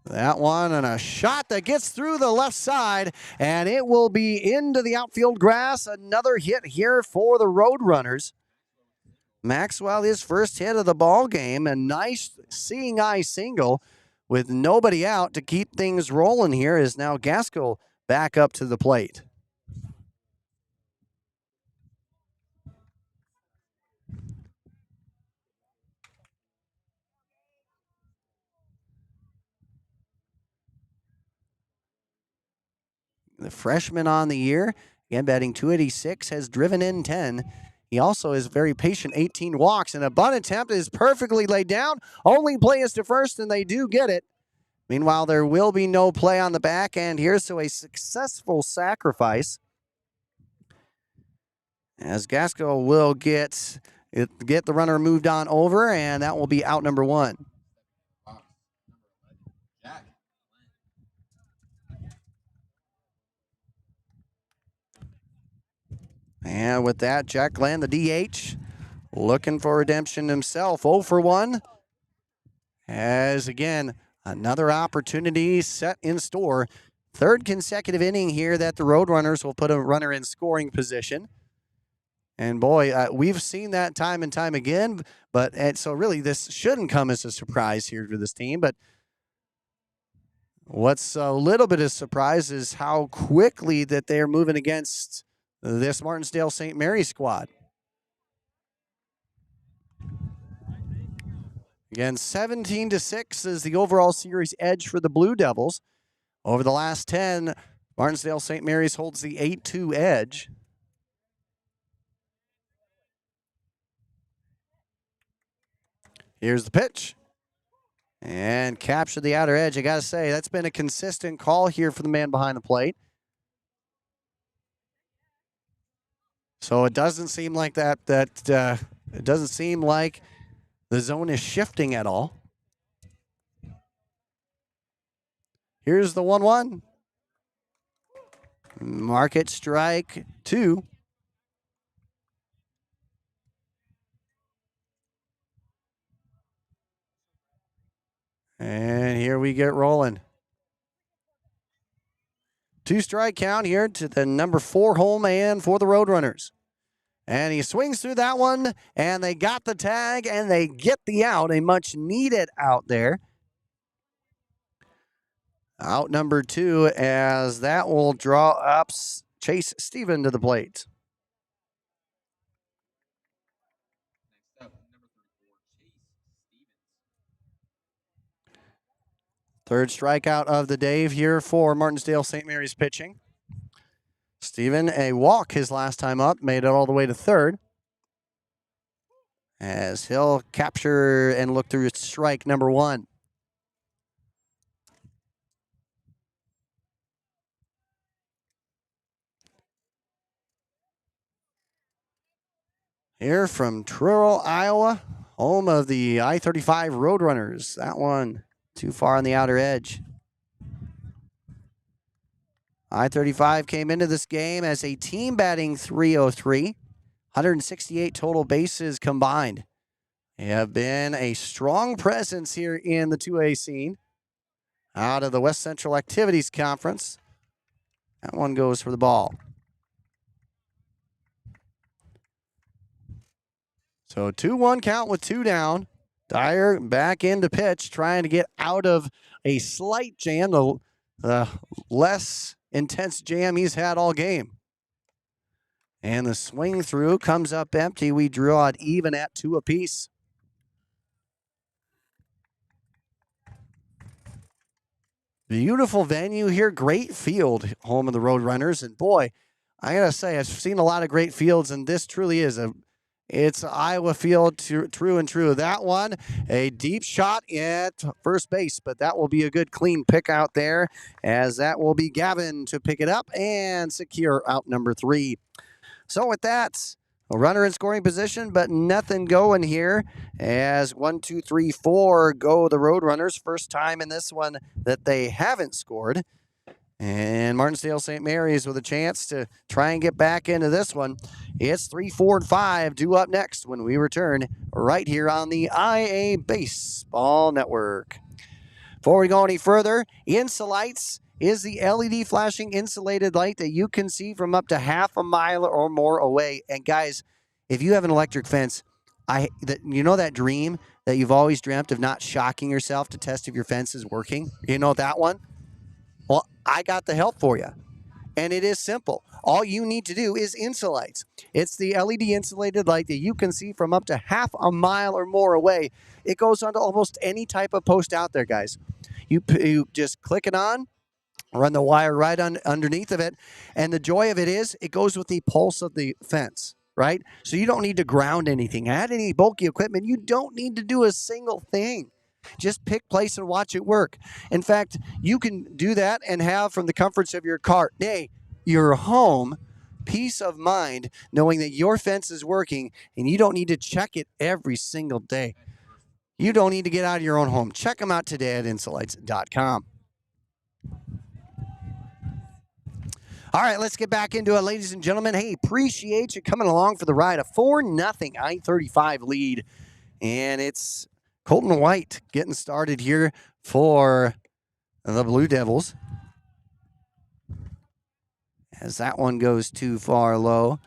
That one and a shot that gets through the left side, and it will be into the outfield grass. Another hit here for the Roadrunners. Maxwell, his first hit of the ball game, a nice seeing eye single with nobody out to keep things rolling here, is now Gaskell back up to the plate. The freshman on the year, again batting .286, has driven in 10. He also is very patient, 18 walks, and a bunt attempt is perfectly laid down. Only play is to first, and they do get it. Meanwhile, there will be no play on the back end here, so a successful sacrifice, as Gaskell will get the runner moved on over, and that will be out number 1. And with that, Jack Glenn, the DH, looking for redemption himself. 0 for 1. As again, another opportunity set in store. Third consecutive inning here that the Roadrunners will put a runner in scoring position. And boy, we've seen that time and time again. And so really this shouldn't come as a surprise here to this team. But what's a little bit of surprise is how quickly that they're moving against this Martensdale St. Mary's squad. Again, 17-6 is the overall series edge for the Blue Devils. Over the last 10, Martensdale St. Mary's holds the 8-2 edge. Here's the pitch. And capture the outer edge. I got to say, that's been a consistent call here for the man behind the plate. So it doesn't seem like it doesn't seem like the zone is shifting at all. Here's the 1-1. Mark it strike 2. And here we get rolling. 2-strike count here to the number 4 home man for the Roadrunners. And he swings through that one, and they got the tag, and they get the out, a much needed out there. Out number 2, as that will draw up Chase Stephen to the plate. Third strikeout of the day here for Martensdale St. Mary's pitching. Steven, a walk his last time up, made it all the way to third. As he'll capture and look through strike number one. Here from Truro, Iowa, home of the I-35 Roadrunners. That one too far on the outer edge. I-35 came into this game as a team batting .303, 168 total bases combined. They have been a strong presence here in the 2A scene. Out of the West Central Activities Conference. That one goes for the ball. So 2-1 count with 2 down. Dyer back into pitch, trying to get out of a slight jam, the less intense jam he's had all game. And the swing through comes up empty. We draw it even at 2 apiece. Beautiful venue here, great field, home of the Roadrunners. And boy, I gotta say, I've seen a lot of great fields, and this truly is it's Iowa field, true and true. That one, a deep shot at first base, but that will be a good clean pick out there, as that will be Gavin to pick it up and secure out number 3. So with that, a runner in scoring position, but nothing going here, as 1, 2, 3, 4 go the Roadrunners. First time in this one that they haven't scored. And Martensdale St. Mary's with a chance to try and get back into this one. It's 3, 4, and 5 due up next when we return right here on the IA Baseball Network. Before we go any further, Insolites is the LED flashing insulated light that you can see from up to half a mile or more away. And guys, if you have an electric fence, you know that dream that you've always dreamt of not shocking yourself to test if your fence is working? You know that one? Well, I got the help for you. And it is simple. All you need to do is Insolites. It's the LED insulated light that you can see from up to half a mile or more away. It goes onto almost any type of post out there, guys. You just click it on, run the wire right underneath of it, and the joy of it is it goes with the pulse of the fence, right? So you don't need to ground anything, add any bulky equipment. You don't need to do a single thing. Just pick, place, and watch it work. In fact, you can do that and have from the comforts of your car, your home, peace of mind knowing that your fence is working and you don't need to check it every single day. You don't need to get out of your own home. Check them out today at insolites.com. All right, let's get back into it, ladies and gentlemen. Hey, appreciate you coming along for the ride. A 4-0 I-35 lead. And it's Colton White getting started here for the Blue Devils. As that one goes too far low.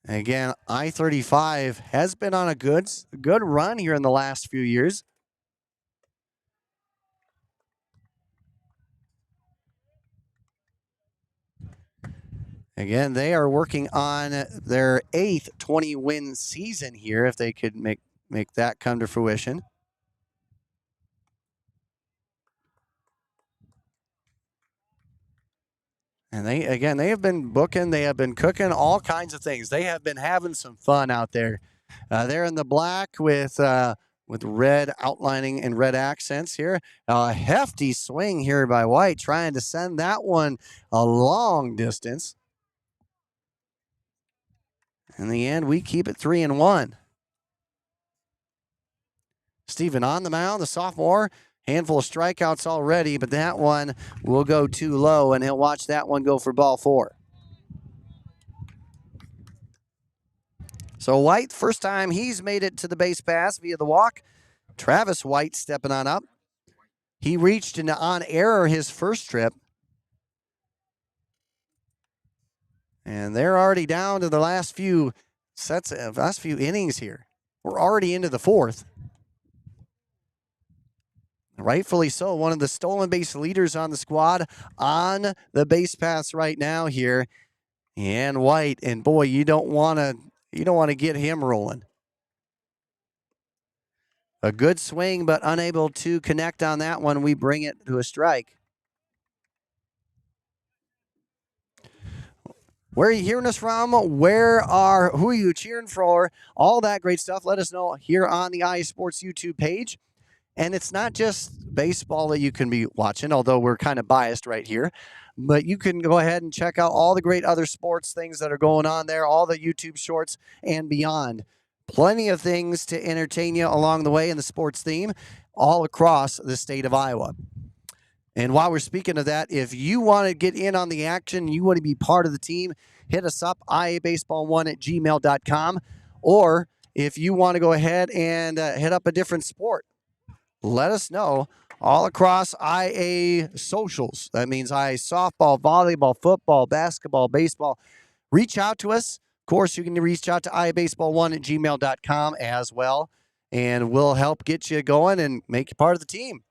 Again, I-35 has been on a good run here in the last few years. Again, they are working on their 8th 20-win season here, if they could make that come to fruition. And they have been booking, they have been cooking all kinds of things. They have been having some fun out there. They're in the black with red outlining and red accents here. A hefty swing here by White, trying to send that one a long distance. In the end, we keep it 3-1. Steven on the mound, the sophomore. Handful of strikeouts already, but that one will go too low, and he'll watch that one go for ball 4. So White, first time he's made it to the base pass via the walk. Travis White stepping on up. He reached on error his first trip. And they're already down to the last few innings here. We're already into the 4th. Rightfully so, one of the stolen base leaders on the squad on the base pass right now here. And White, and boy, you don't want to get him rolling. A good swing, but unable to connect on that one. We bring it to a strike. Where are you hearing us from? Who are you cheering for? All that great stuff. Let us know here on the iSports YouTube page. And it's not just baseball that you can be watching, although we're kind of biased right here. But you can go ahead and check out all the great other sports things that are going on there, all the YouTube shorts and beyond. Plenty of things to entertain you along the way in the sports theme all across the state of Iowa. And while we're speaking of that, if you want to get in on the action, you want to be part of the team, hit us up, iabaseball1@gmail.com. Or if you want to go ahead and hit up a different sport, let us know all across IA socials. That means IA softball, volleyball, football, basketball, baseball. Reach out to us. Of course, you can reach out to iabaseball1@gmail.com as well, and we'll help get you going and make you part of the team.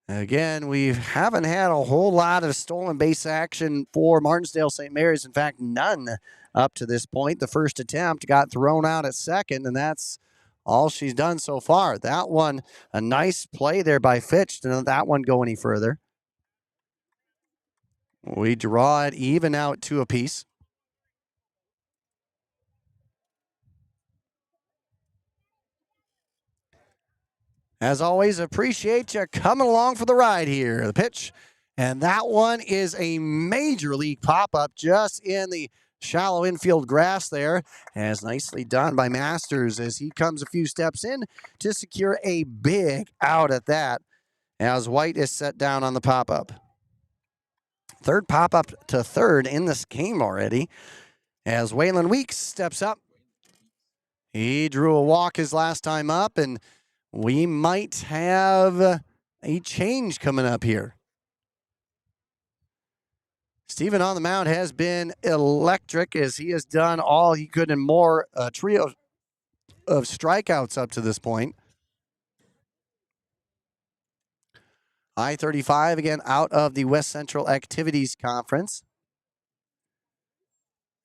Again, we haven't had a whole lot of stolen base action for Martensdale St. Mary's. In fact, none up to this point. The first attempt got thrown out at second, and that's all she's done so far. That one, a nice play there by Fitch to let that one go any further. We draw it even out to apiece. As always, appreciate you coming along for the ride here. The pitch, and that one is a major league pop-up just in the shallow infield grass there. As nicely done by Masters as he comes a few steps in to secure a big out at that as White is set down on the pop-up. Third pop-up to third in this game already as Waylon Weeks steps up. He drew a walk his last time up, and we might have a change coming up here. Steven on the mound has been electric as he has done all he could and more, a trio of strikeouts up to this point. I-35 again out of the West Central Activities Conference.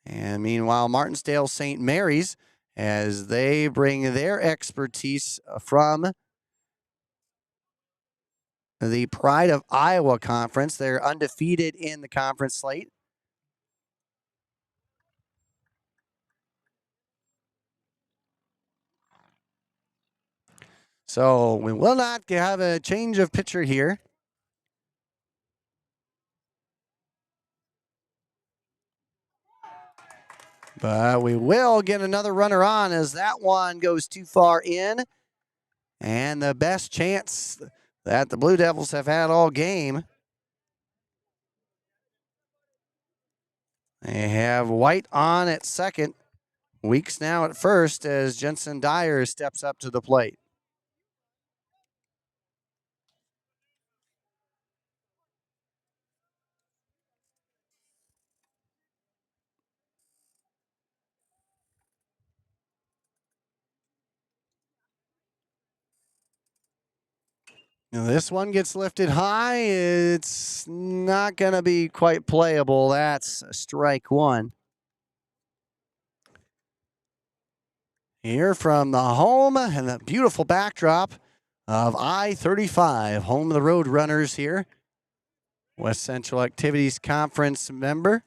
And meanwhile, Martensdale St. Mary's, as they bring their expertise from the Pride of Iowa Conference. They're undefeated in the conference slate. So we will not have a change of pitcher here. But we will get another runner on as that one goes too far in. And the best chance that the Blue Devils have had all game. They have White on at second. Weeks now at first as Jensen Dyer steps up to the plate. Now this one gets lifted high. It's not going to be quite playable. That's strike one. Here from the home and the beautiful backdrop of I-35, home of the Road Runners here. West Central Activities Conference member.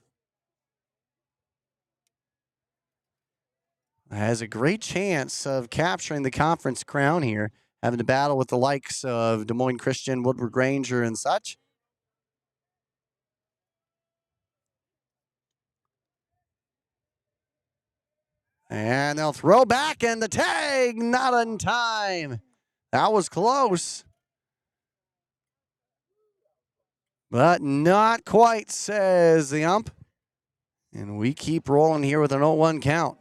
Has a great chance of capturing the conference crown here, having to battle with the likes of Des Moines Christian, Woodward Granger, and such. And they'll throw back, and the tag, not in time. That was close. But not quite, says the ump. And we keep rolling here with an 0-1 count.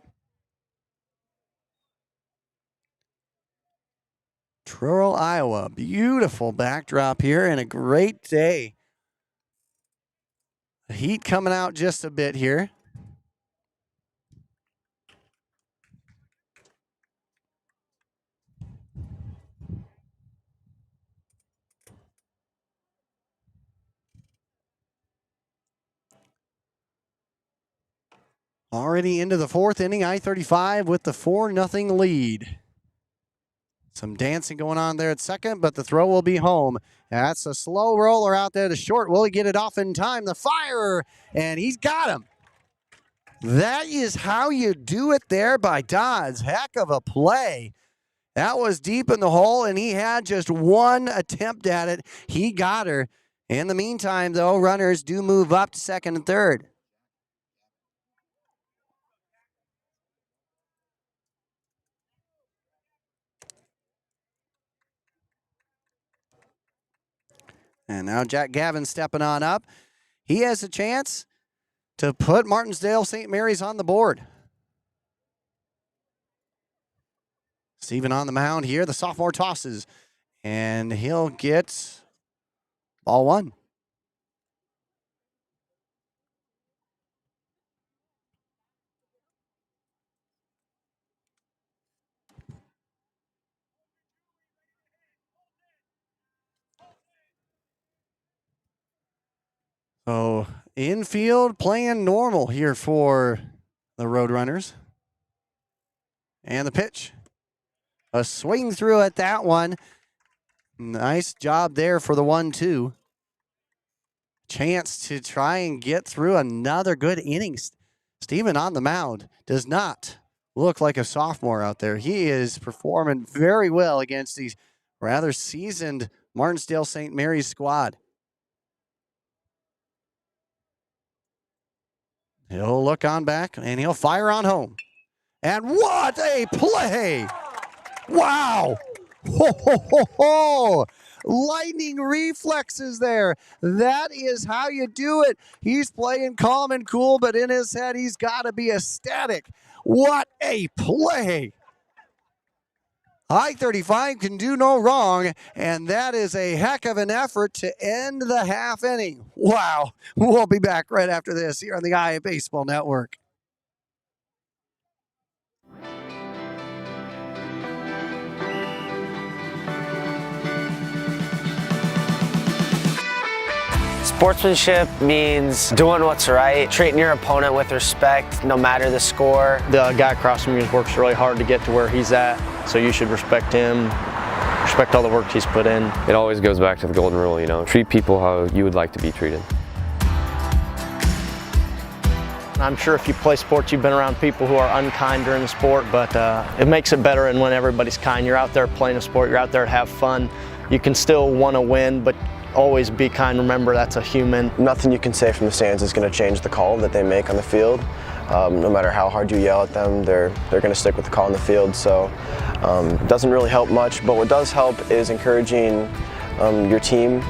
Truro, Iowa. Beautiful backdrop here and a great day. The heat coming out just a bit here. Already into the fourth inning, I-35 with the 4-0 lead. Some dancing going on there at second, but the throw will be home. That's a slow roller out there to short. Will he get it off in time? The fire, and he's got him. That is how you do it there by Dodds. Heck of a play. That was deep in the hole, and he had just one attempt at it. He got her. In the meantime, though, runners do move up to second and third. And now Jack Gavin stepping on up. He has a chance to put Martensdale St. Mary's on the board. Steven on the mound here. The sophomore tosses, and he'll get ball one. So infield playing normal here for the Roadrunners. And the pitch. A swing through at that one. Nice job there for the 1-2. Chance to try and get through another good inning. Steven on the mound does not look like a sophomore out there. He is performing very well against these rather seasoned Martensdale St. Mary's squad. He'll look on back, and he'll fire on home. And what a play! Wow! Ho, ho, ho, ho! Lightning reflexes there. That is how you do it. He's playing calm and cool, but in his head, he's got to be ecstatic. What a play! I-35 can do no wrong, and that is a heck of an effort to end the half inning. Wow. We'll be back right after this here on the IA Baseball Network. Sportsmanship means doing what's right, treating your opponent with respect, no matter the score. The guy across from you works really hard to get to where he's at, so you should respect him, respect all the work he's put in. It always goes back to the golden rule, you know, treat people how you would like to be treated. I'm sure if you play sports, you've been around people who are unkind during the sport, but it makes it better and when everybody's kind. You're out there playing a sport, you're out there to have fun. You can still want to win, but always be kind. Remember, that's a human. Nothing you can say from the stands is going to change the call that they make on the field. No matter how hard you yell at them, they're going to stick with the call on the field. So it doesn't really help much, but what does help is encouraging your team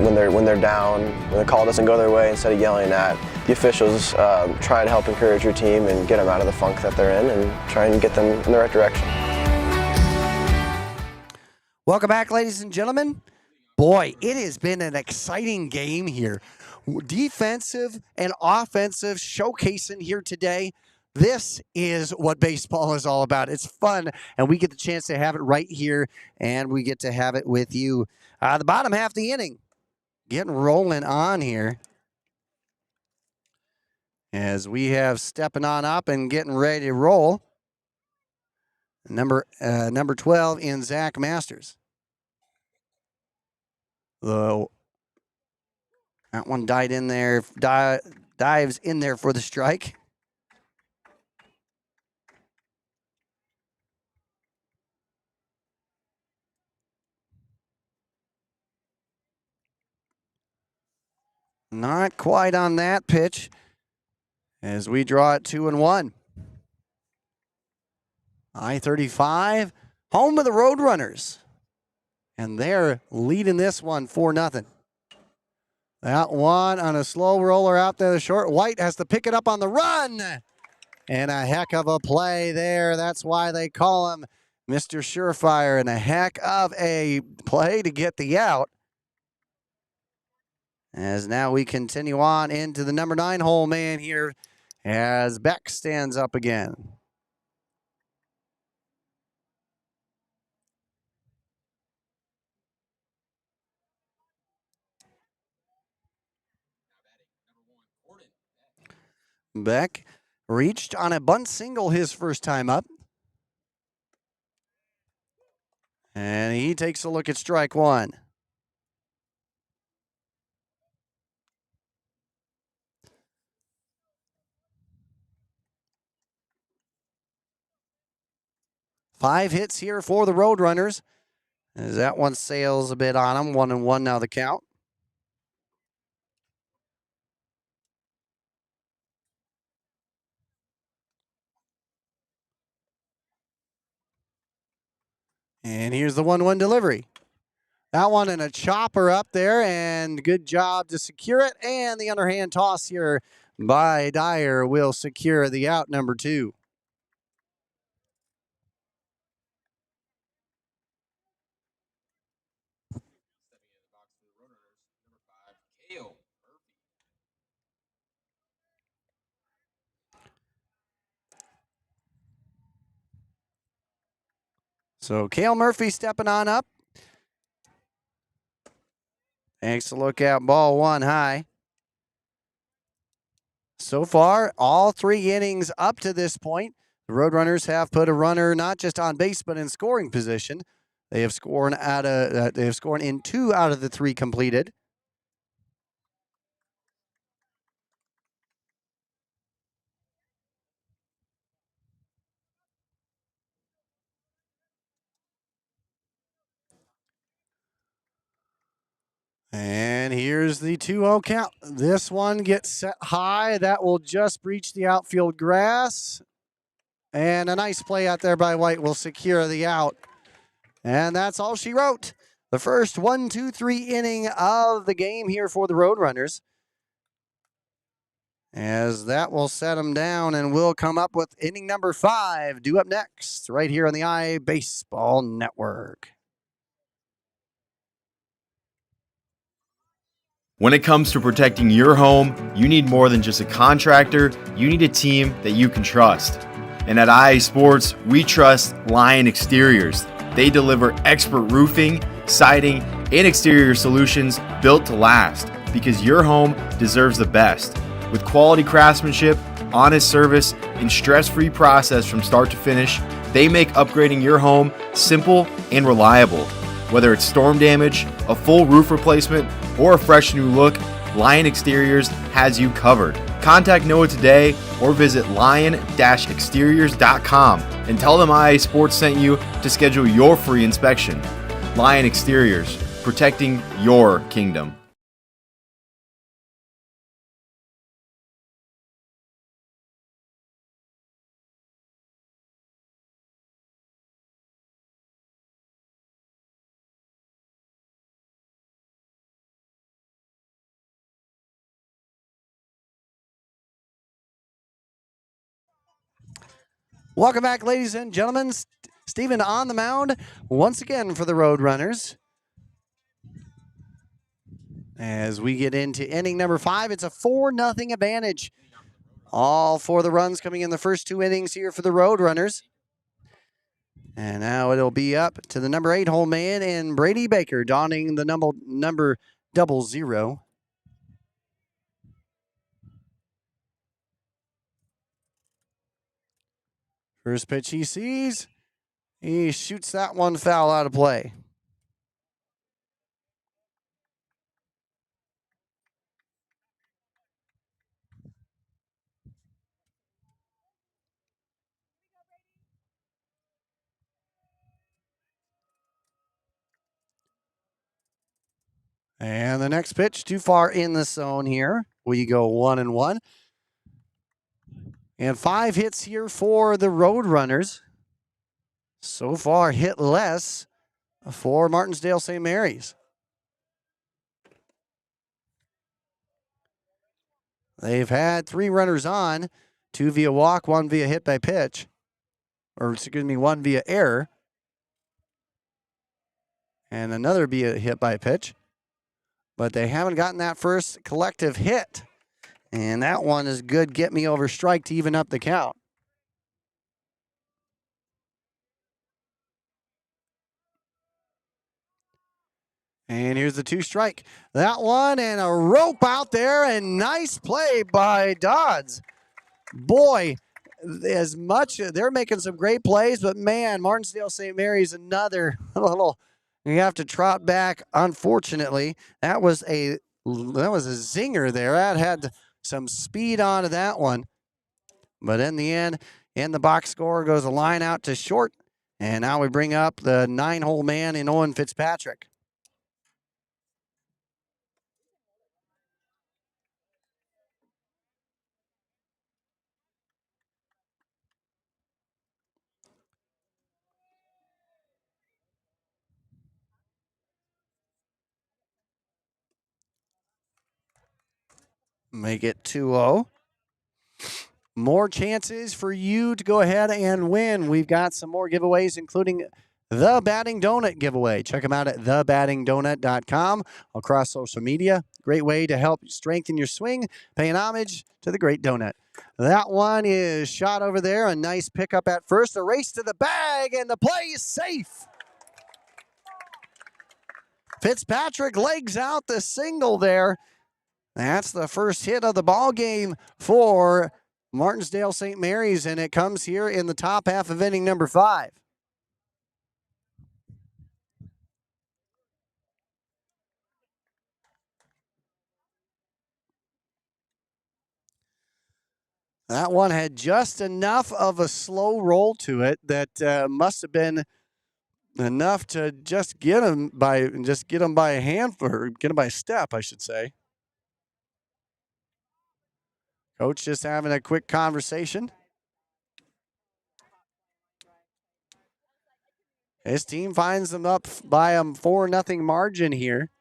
when they're down, when the call doesn't go their way. Instead of yelling at the officials, try to help encourage your team and get them out of the funk that they're in and try and get them in the right direction. Welcome back, ladies and gentlemen. Boy, it has been an exciting game here. Defensive and offensive showcasing here today. This is what baseball is all about. It's fun, and we get the chance to have it right here, and we get to have it with you. The bottom half of the inning, getting rolling on here. As we have stepping on up and getting ready to roll. Number 12 in Zach Masters. That one died in there, dives in there for the strike. Not quite on that pitch as we draw it 2-1. I-35, home of the Roadrunners. And they're leading this one 4-0. That one on a slow roller out there, the short. White has to pick it up on the run. And a heck of a play there. That's why they call him Mr. Surefire. And a heck of a play to get the out. As now we continue on into the number 9 hole man here as Beck stands up again. Beck Reached on a bunt single his first time up. And he takes a look at strike one. Five hits here for the Roadrunners. As that one sails a bit on him. 1-1 now the count. And here's the 1-1 delivery. That one and a chopper up there, and good job to secure it. And the underhand toss here by Dyer will secure the out, number 2. So Cale Murphy stepping on up. Takes a look at ball one high. So far, all 3 innings up to this point, the Roadrunners have put a runner not just on base but in scoring position. They have scored in 2 out of the 3 completed. And here's the 2-0 count. This one gets set high. That will just breach the outfield grass. And a nice play out there by White will secure the out. And that's all she wrote. The first 1-2-3 inning of the game here for the Roadrunners. As that will set them down, and we'll come up with inning number 5 due up next right here on the iBaseball Network. When it comes to protecting your home, you need more than just a contractor. You need a team that you can trust. And at IA Sports, we trust Lion Exteriors. They deliver expert roofing, siding, and exterior solutions built to last, because your home deserves the best. With quality craftsmanship, honest service, and stress-free process from start to finish, they make upgrading your home simple and reliable. Whether it's storm damage, a full roof replacement, or a fresh new look, Lion Exteriors has you covered. Contact Noah today or visit lion-exteriors.com and tell them IA Sports sent you to schedule your free inspection. Lion Exteriors, protecting your kingdom. Welcome back, ladies and gentlemen. Stephen on the mound once again for the Roadrunners. As we get into inning number 5, it's a 4-0 advantage. All 4 of the runs coming in the first 2 innings here for the Roadrunners. And now it'll be up to the number 8 hole man and Brady Baker donning the number 00. First pitch he sees. He shoots that one foul out of play. And the next pitch, too far in the zone here. We go 1-1. And 5 hits here for the Roadrunners. So far, hit less for Martensdale St. Mary's. They've had 3 runners on, 2 via walk, 1 via hit by pitch. Or, excuse me, 1 via error. And another via hit by pitch. But they haven't gotten that first collective hit. And that one is good. Get me over strike to even up the count. And here's the 2 strike. That one and a rope out there, and nice play by Dodds. boy, as much they're making some great plays, but man, Martensdale St. Mary's another little. You have to trot back. Unfortunately, that was a zinger there. That had some speed onto that one, but in the end, in the box score goes a line out to short, and now we bring up the 9-hole man in Owen Fitzpatrick. Make it 2-0. More chances for you to go ahead and win. We've got some more giveaways, including the Batting Donut giveaway. Check them out at thebattingdonut.com across social media. Great way to help strengthen your swing, paying homage to the great donut. That one is shot over there. A nice pickup at first. A race to the bag, and the play is safe. Fitzpatrick legs out the single there. That's the first hit of the ball game for Martensdale St. Mary's, and it comes here in the top half of inning number 5. That one had just enough of a slow roll to it that must have been enough to just get him by a hand, or get him by a step, I should say. Coach just having a quick conversation. His team finds them up by a 4-0 margin here.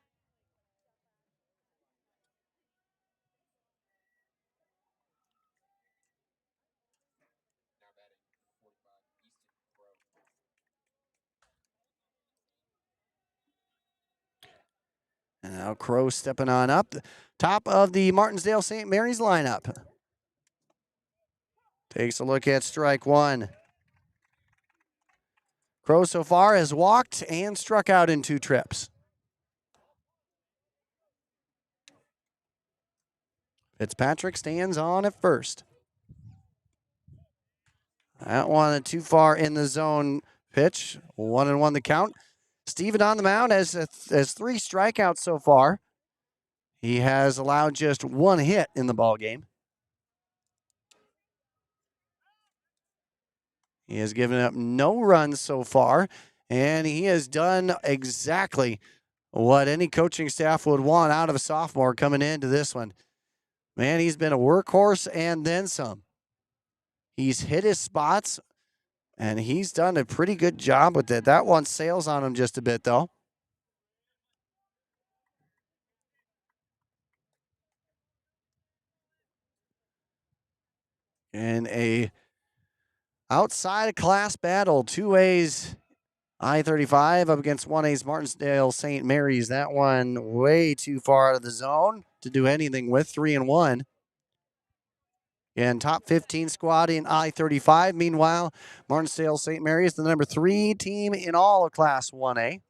And now Crow stepping on up. Top of the Martensdale St. Mary's lineup. Takes a look at strike one. Crow so far has walked and struck out in 2 trips. Fitzpatrick stands on at first. That one too far in the zone pitch. 1-1 the count. Steven on the mound has 3 strikeouts so far. He has allowed just 1 hit in the ball game. He has given up no runs so far, and he has done exactly what any coaching staff would want out of a sophomore coming into this one. Man, he's been a workhorse and then some. He's hit his spots, and he's done a pretty good job with it. That one sails on him just a bit, though. And a outside class battle, 2A's I-35 up against 1A's Martensdale St. Mary's. That one way too far out of the zone to do anything with. 3-1. And top 15 squad in I-35. Meanwhile, Martensdale St. Mary's, the number 3 team in all of Class 1A.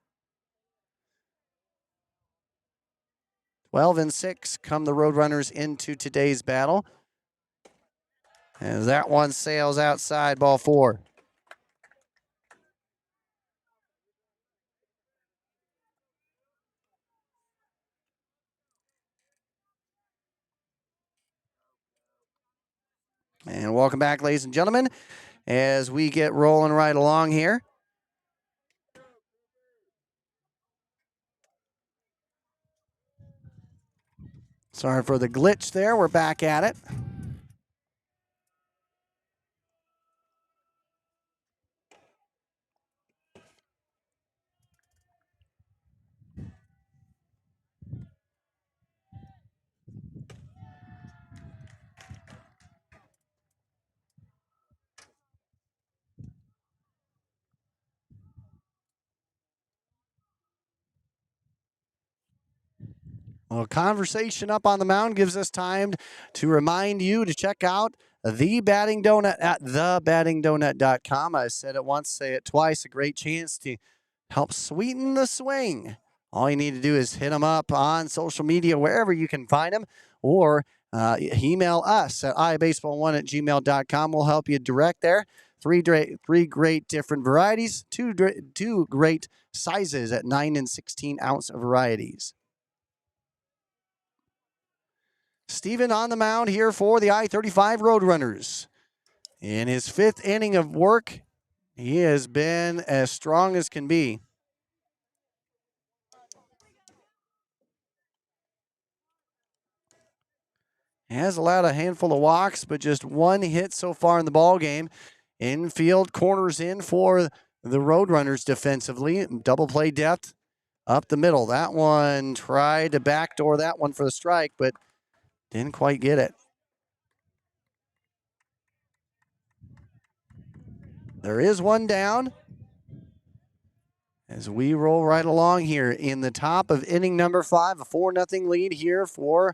12-6 come the Roadrunners into today's battle. As that one sails outside, ball 4. And welcome back, ladies and gentlemen, as we get rolling right along here. Sorry for the glitch there. We're back at it. Well, conversation up on the mound gives us time to remind you to check out the Batting Donut at thebattingdonut.com. I said it once, say it twice. A great chance to help sweeten the swing. All you need to do is hit them up on social media, wherever you can find them, or email us at ibaseball1@gmail.com. We'll help you direct there. Three great different varieties, two great sizes at 9 and 16 ounce varieties. Steven on the mound here for the I-35 Roadrunners. In his 5th inning of work, he has been as strong as can be. He has allowed a handful of walks, but just one hit so far in the ball game. Infield corners in for the Roadrunners defensively. Double play depth up the middle. That one tried to backdoor that one for the strike, but didn't quite get it. There is one down as we roll right along here in the top of inning number 5. A 4-0 lead here for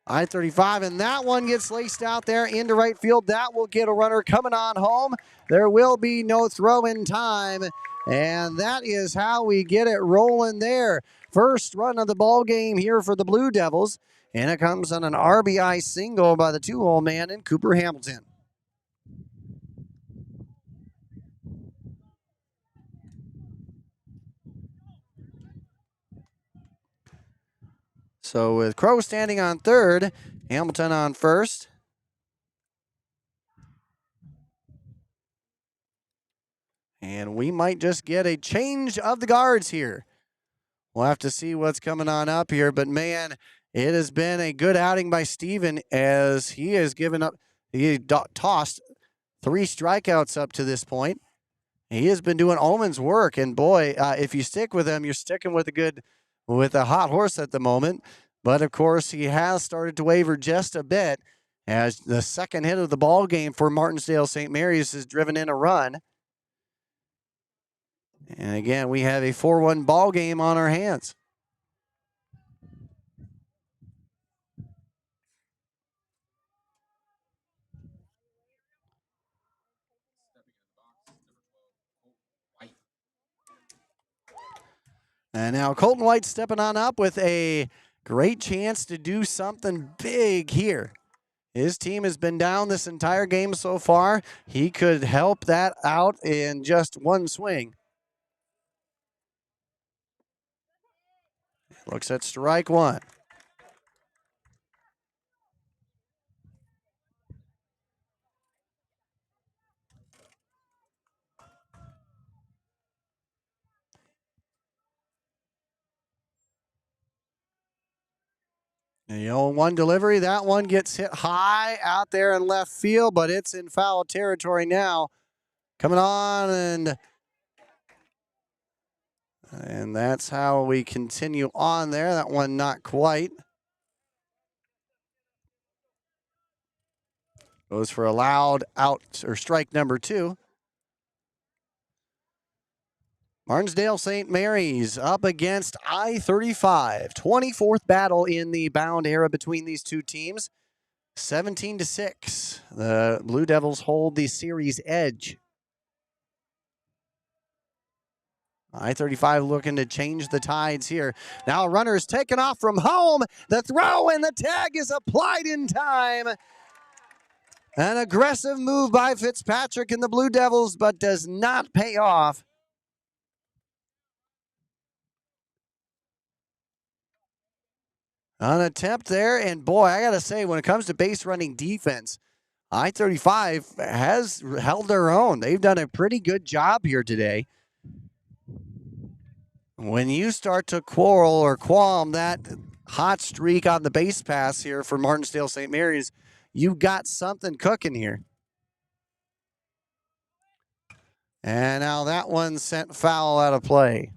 I-35, and that one gets laced out there into right field. That will get a runner coming on home. There will be no throw in time, and that is how we get it rolling there. First run of the ball game here for the Blue Devils, and it comes on an RBI single by the 2-hole man in Cooper Hamilton. So with Crow standing on third, Hamilton on first. And we might just get a change of the guards here. We'll have to see what's coming on up here. But, man, it has been a good outing by Steven as he has given up. He tossed 3 strikeouts up to this point. He has been doing Omen's work. And, boy, if you stick with him, you're sticking with a hot horse at the moment. But, of course, he has started to waver just a bit as the second hit of the ball game for Martensdale St. Mary's has driven in a run. And, again, we have a 4-1 ball game on our hands. And now Colton White stepping on up with a great chance to do something big here. His team has been down this entire game so far. He could help that out in just one swing. Looks at strike one. The 0-1 delivery, that one gets hit high out there in left field, but it's in foul territory now. Coming on, and that's how we continue on there. That one not quite. Goes for a loud out or strike number 2. Martensdale St. Mary's up against I-35. 24th battle in the bound era between these two teams. 17-6. The Blue Devils hold the series edge. I-35 looking to change the tides here. Now a runner is taken off from home. The throw and the tag is applied in time. An aggressive move by Fitzpatrick and the Blue Devils, but does not pay off. An attempt there, and boy, I got to say, when it comes to base running defense, I-35 has held their own. They've done a pretty good job here today. When you start to quarrel or qualm that hot streak on the base pass here for Martensdale St. Mary's, you got something cooking here. And now that one sent foul out of play.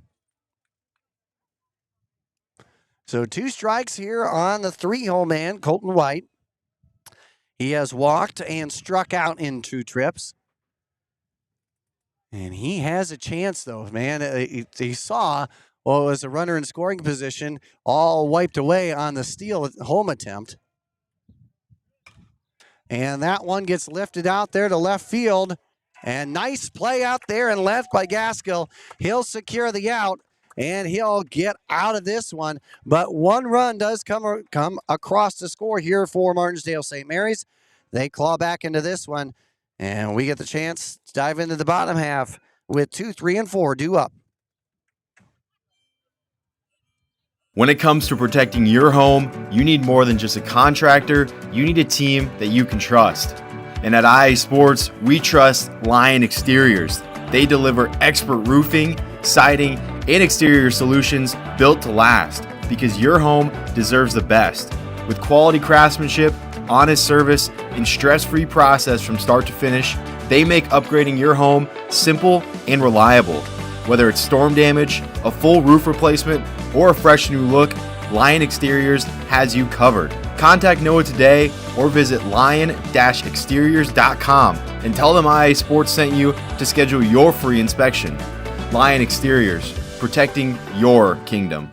So 2 strikes here on the 3-hole man, Colton White. He has walked and struck out in 2 trips. And he has a chance, though, man. He saw, well, it was a runner in scoring position, all wiped away on the steal home attempt. And that one gets lifted out there to left field. And nice play out there and left by Gaskill. He'll secure the out. and he'll get out of this one. But one run does come across the score here for Martensdale St. Mary's. They claw back into this one, and we get the chance to dive into the bottom half with 2, 3, and 4 due up. When it comes to protecting your home, you need more than just a contractor. You need a team that you can trust. And at IA Sports, we trust Lion Exteriors. They deliver expert roofing, siding, and exterior solutions built to last, because your home deserves the best. With quality craftsmanship, honest service, and stress-free process from start to finish, they make upgrading your home simple and reliable. Whether it's storm damage, a full roof replacement, or a fresh new look, Lion Exteriors has you covered. Contact Noah today or visit lion-exteriors.com and tell them IA Sports sent you to schedule your free inspection. Lion Exteriors, protecting your kingdom.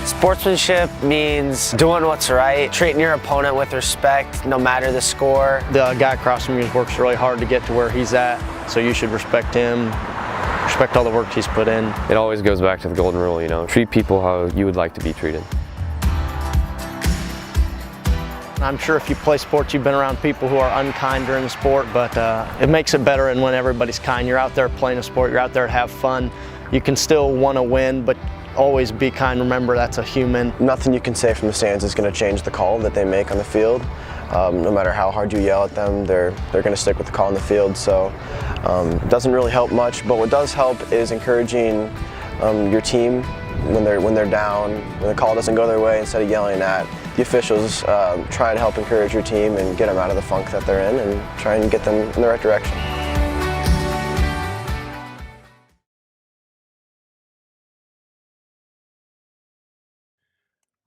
Sportsmanship means doing what's right, treating your opponent with respect no matter the score. The guy across from you works really hard to get to where he's at, so you should respect him, respect all the work he's put in. It always goes back to the golden rule, treat people how you would like to be treated. I'm sure if you play sports, you've been around people who are unkind during the sport, but it makes it better and when everybody's kind. You're out there playing a sport, you're out there to have fun. You can still want to win, but always be kind. Remember, that's a human. Nothing you can say from the stands is going to change the call that they make on the field. No matter how hard you yell at them, they're going to stick with the call on the field. So it doesn't really help much, but what does help is encouraging your team when they're down, when the call doesn't go their way. Instead of yelling at the officials, try to help encourage your team and get them out of the funk that they're in and try and get them in the right direction.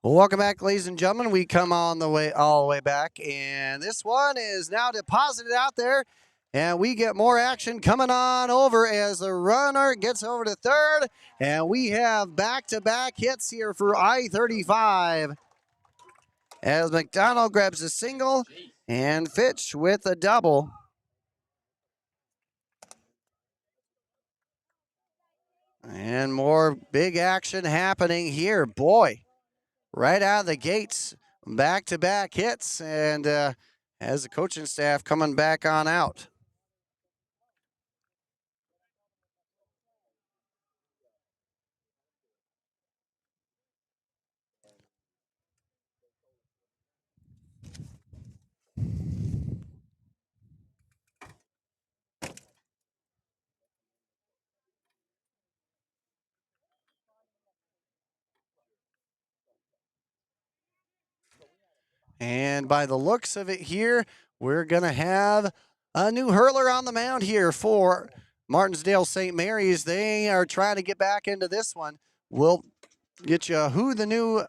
Well, welcome back, ladies and gentlemen. We come all the way back, and this one is now deposited out there, and we get more action coming on over as the runner gets over to third, and we have back-to-back hits here for I-35 as McDonald grabs a single and Fitch with a double. And more big action happening here. Boy, right out of the gates, back-to-back hits, and as the coaching staff coming back on out. And by the looks of it here, we're going to have a new hurler on the mound here for Martensdale St. Mary's. They are trying to get back into this one. We'll get you who the new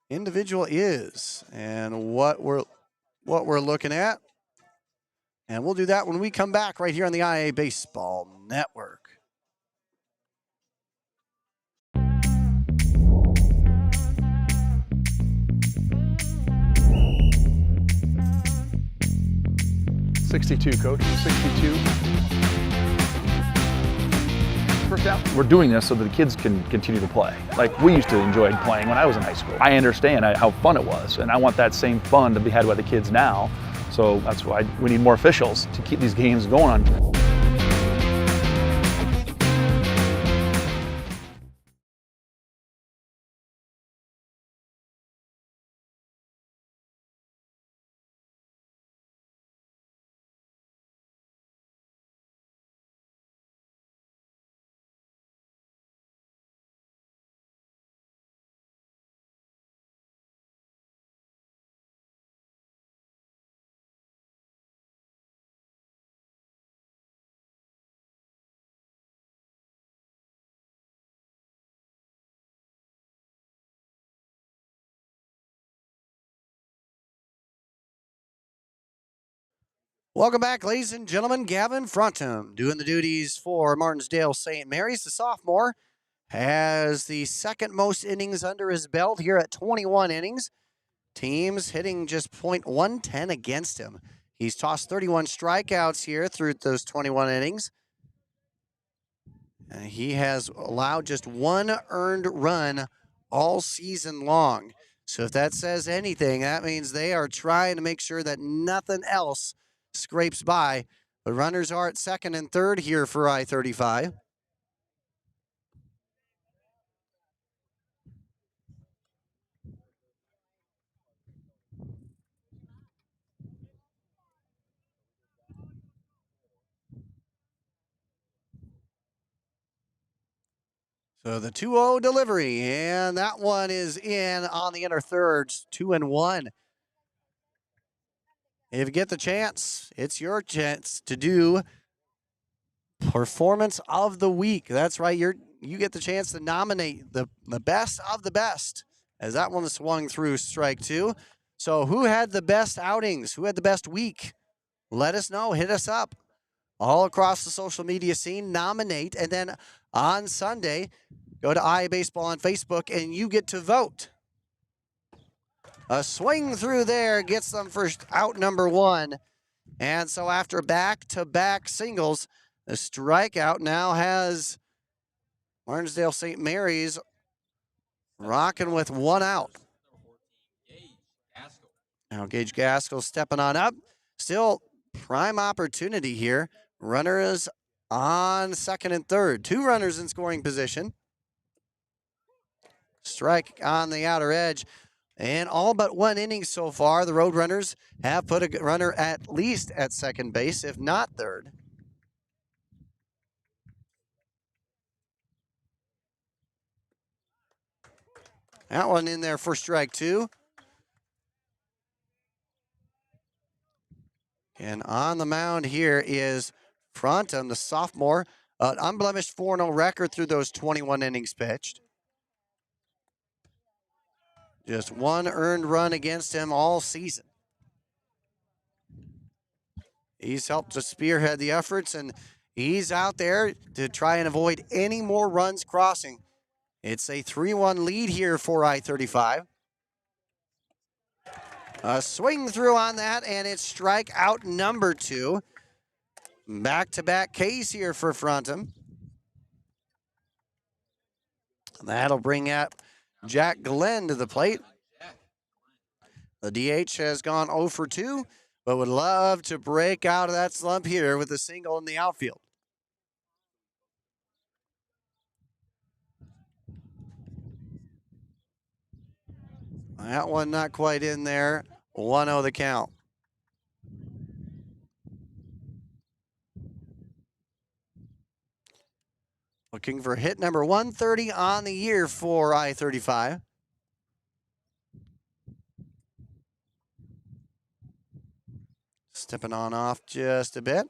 individual is and what we're looking at. And we'll do that when we come back right here on the IA Baseball Network. 62, Coach. 62. First down. We're doing this so that the kids can continue to play. Like we used to enjoy playing when I was in high school. I understand how fun it was, and I want that same fun to be had by the kids now. So that's why we need more officials to keep these games going on. Welcome back, ladies and gentlemen. Gavin Frontum doing the duties for Martensdale St. Mary's. The sophomore has the second most innings under his belt here at 21 innings. Teams hitting just .110 against him. He's tossed 31 strikeouts here through those 21 innings. And he has allowed just one earned run all season long. So if that says anything, that means they are trying to make sure that nothing else scrapes by. The runners are at second and third here for I-35. So the 2-0 delivery, and that one is in on the inner thirds, 2-1. If you get the chance, it's your chance to do Performance of the Week. That's right, you get the chance to nominate the best of the best, as that one swung through strike two. So who had the best outings? Who had the best week? Let us know. Hit us up all across the social media scene. Nominate, and then on Sunday, go to iBaseball on Facebook, and you get to vote. A swing through there gets them first out number one. And so after back-to-back singles, the strikeout now has Martensdale St. Mary's rocking with one out. Now Gage Gaskell stepping on up. Still prime opportunity here. Runners on second and third. Two runners in scoring position. Strike on the outer edge. And all but one inning so far, the Roadrunners have put a runner at least at second base, if not third. That one in there for strike two. And on the mound here is Frontum, the sophomore. An unblemished 4-0 record through those 21 innings pitched. Just one earned run against him all season. He's helped to spearhead the efforts, and he's out there to try and avoid any more runs crossing. It's a 3-1 lead here for I-35. A swing through on that, and it's strikeout number two. Back-to-back Ks here for Frontum. That'll bring up Jack Glenn to the plate. The DH has gone 0 for 2, but would love to break out of that slump here with a single in the outfield. That one not quite in there. 1-0 the count. Looking for hit number 130 on the year for I-35. Stepping on off just a bit.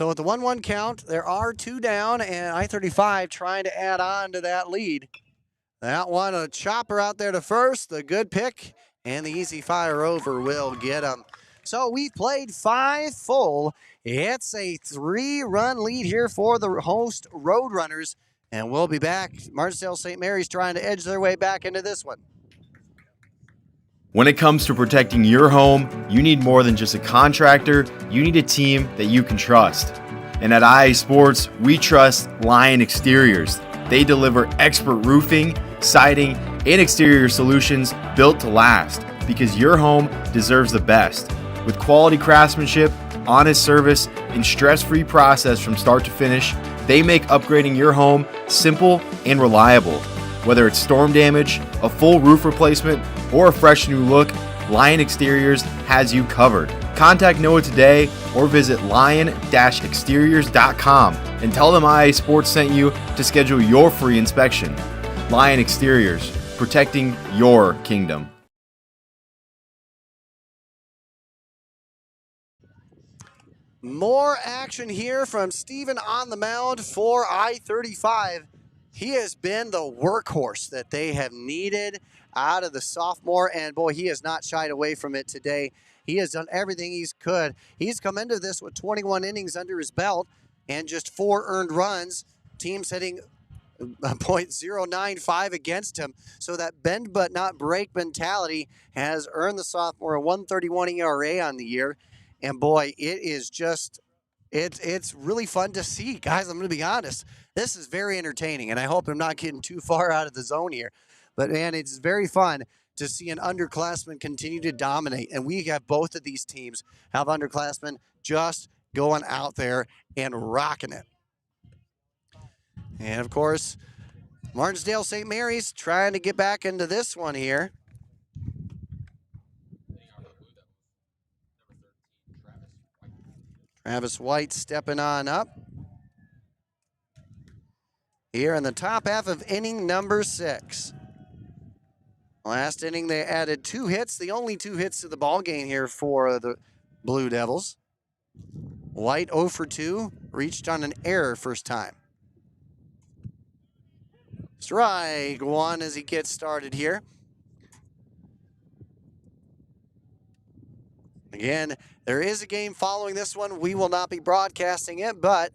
So with the 1-1 count, there are 2 down, and I-35 trying to add on to that lead. That one, a chopper out there to first, the good pick, and the easy fire over will get him. So we've played 5 full. It's a 3-run lead here for the host Roadrunners, and we'll be back. Martensdale St. Mary's trying to edge their way back into this one. When it comes to protecting your home, you need more than just a contractor. You need a team that you can trust. And at IA Sports, we trust Lion Exteriors. They deliver expert roofing, siding, and exterior solutions built to last, because your home deserves the best. With quality craftsmanship, honest service, and stress-free process from start to finish, they make upgrading your home simple and reliable. Whether it's storm damage, a full roof replacement, or a fresh new look, Lion Exteriors has you covered. Contact Noah today or visit lion-exteriors.com and tell them IA Sports sent you to schedule your free inspection. Lion Exteriors, protecting your kingdom. More action here from Steven on the mound for I-35. He has been the workhorse that they have needed out of the sophomore, and boy, he has not shied away from it today. He has done everything he could. He's come into this with 21 innings under his belt and just 4 earned runs. Teams hitting .095 against him. So that bend but not break mentality has earned the sophomore a 1.31 ERA on the year. And boy, it is just, it's really fun to see. Guys, I'm going to be honest. This is very entertaining, and I hope I'm not getting too far out of the zone here. But, man, it's very fun to see an underclassman continue to dominate. And we have both of these teams have underclassmen just going out there and rocking it. And, of course, Martensdale St. Mary's trying to get back into this one here. Travis White stepping on up. Here in the top half of inning number 6. Last inning, they added 2 hits, the only 2 hits to the ball game here for the Blue Devils. White 0 for 2, reached on an error first time. Strike 1 as he gets started here. Again, there is a game following this one. We will not be broadcasting it, but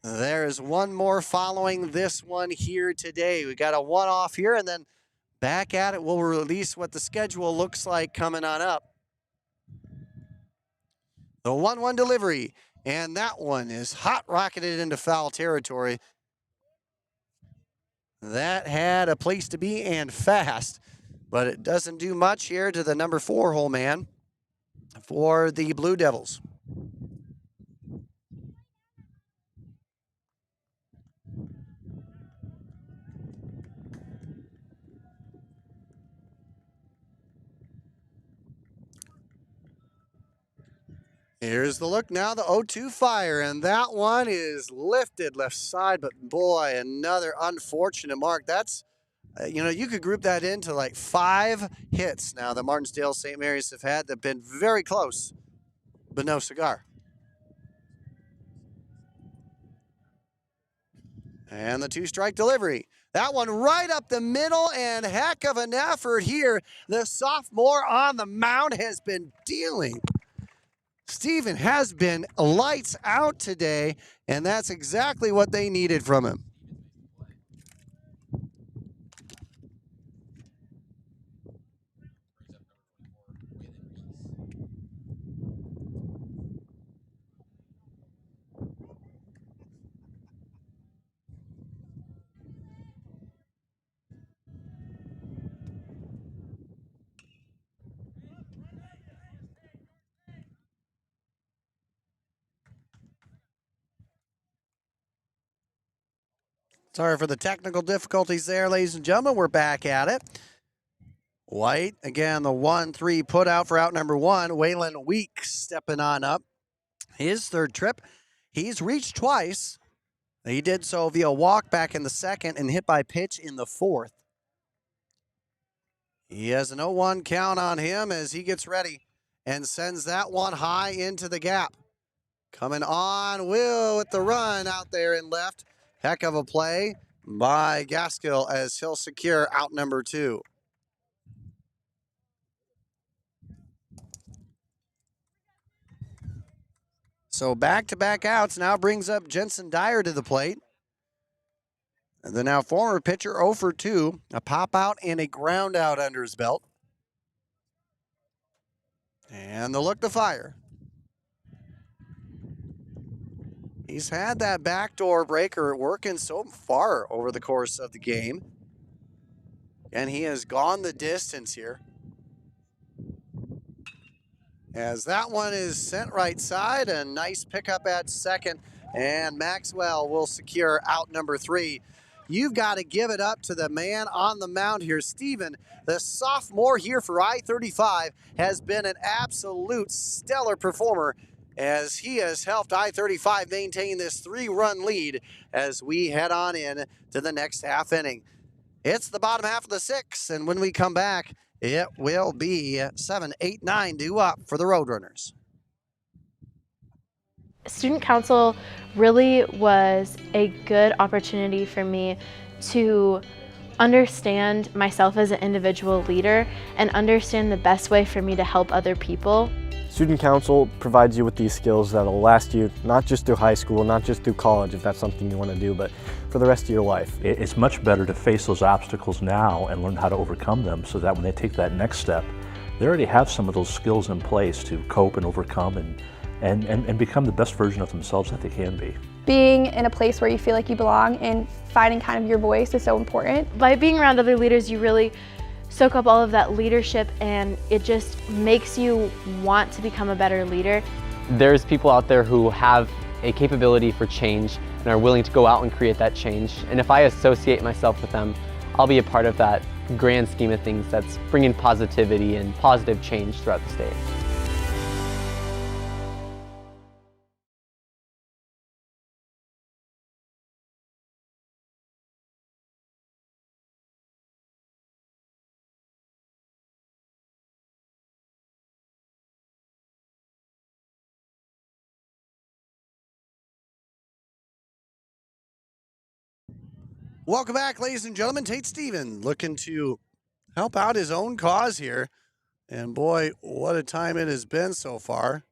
there is one more following this one here today. We got a one-off here, and then back at it. We'll release what the schedule looks like coming on up. The 1-1 delivery, and that one is hot rocketed into foul territory. That had a place to be and fast, but it doesn't do much here to the number 4 hole man for the Blue Devils. Here's the look now, the 0-2 fire, and that one is lifted left side, but boy, another unfortunate mark. That's, you could group that into like 5 hits now that Martensdale St. Mary's have had that have been very close, but no cigar. And the 2-strike delivery. That one right up the middle, and heck of an effort here. The sophomore on the mound has been dealing. Steven has been lights out today, and that's exactly what they needed from him. Sorry for the technical difficulties there, ladies and gentlemen. We're back at it. White, again, the 1-3 put out for out number 1. Waylon Weeks stepping on up. His 3rd trip. He's reached twice. He did so via walk back in the 2nd and hit by pitch in the 4th. He has an 0-1 count on him as he gets ready and sends that one high into the gap. Coming on, Will with the run out there in left. Heck of a play by Gaskill as he'll secure out number 2. So back-to-back outs now brings up Jensen Dyer to the plate. And the now former pitcher 0 for 2, a pop out and a ground out under his belt. And the look to fire. He's had that backdoor breaker working so far over the course of the game. And he has gone the distance here. As that one is sent right side, a nice pickup at second, and Maxwell will secure out number 3. You've got to give it up to the man on the mound here. Steven, the sophomore here for I-35, has been an absolute stellar performer as he has helped I-35 maintain this 3-run lead as we head on in to the next half inning. It's the bottom half of the 6th, and when we come back, it will be 7, 8, 9 due up for the Roadrunners. Student council really was a good opportunity for me to understand myself as an individual leader and understand the best way for me to help other people. Student council provides you with these skills that'll last you not just through high school, not just through college if that's something you want to do, but for the rest of your life. It's much better to face those obstacles now and learn how to overcome them so that when they take that next step, they already have some of those skills in place to cope and overcome and become the best version of themselves that they can be. Being in a place where you feel like you belong and finding kind of your voice is so important. By being around other leaders, you really soak up all of that leadership, and it just makes you want to become a better leader. There's people out there who have a capability for change and are willing to go out and create that change. And if I associate myself with them, I'll be a part of that grand scheme of things that's bringing positivity and positive change throughout the state. Welcome back, ladies and gentlemen. Tate Steven looking to help out his own cause here. And boy, what a time it has been so far.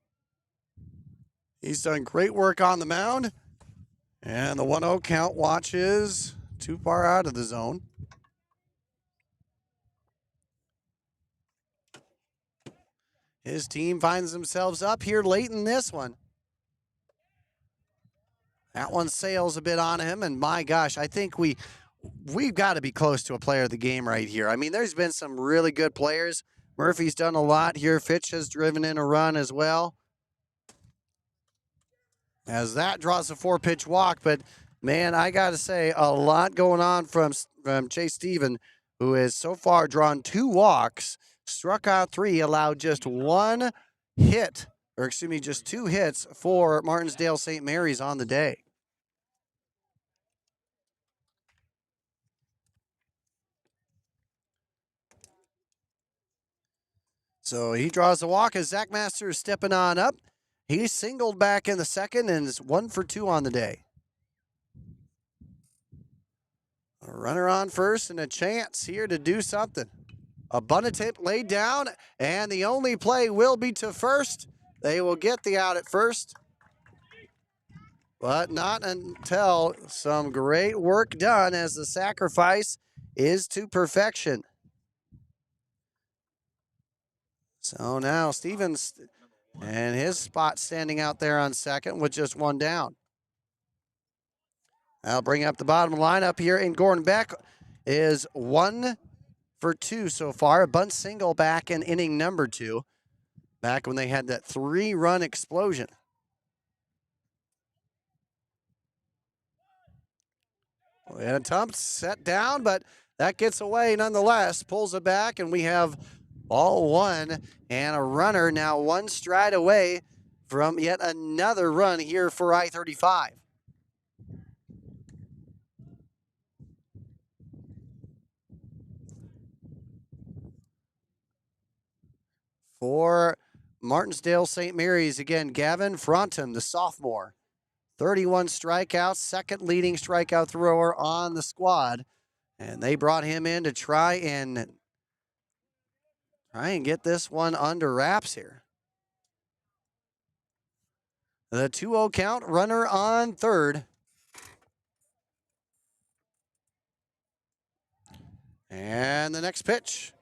He's done great work on the mound. And the 1-0 count watches too far out of the zone. His team finds themselves up here late in this one. That one sails a bit on him, and my gosh, I think we've got to be close to a player of the game right here. I mean, there's been some really good players. Murphy's done a lot here. Fitch has driven in a run as well. As that draws a 4-pitch walk, but man, I got to say, a lot going on from Chase Steven, who has so far drawn 2 walks, struck out 3, allowed just 1 hit, or excuse me, just 2 hits for Martensdale St. Mary's on the day. So he draws a walk as Zach Masters stepping on up. He's singled back in the second and is 1 for 2 on the day. A runner on first and a chance here to do something. A bunt tip laid down, and the only play will be to first. They will get the out at first, but not until some great work done as the sacrifice is to perfection. So now Stevens and his spot standing out there on second with just 1 down. I'll bring up the bottom lineup here, and Gordon Beck is 1 for 2 so far. A bunt single back in inning number 2, back when they had that 3-run explosion. And a tump set down, but that gets away nonetheless. Pulls it back, and we have ball 1 and a runner now 1 stride away from yet another run here for I-35. For Martensdale St. Mary's again, Gavin Fronton, the sophomore. 31 strikeouts, second leading strikeout thrower on the squad. And they brought him in to try and get this one under wraps here. The 2-0 count, runner on third. And the next pitch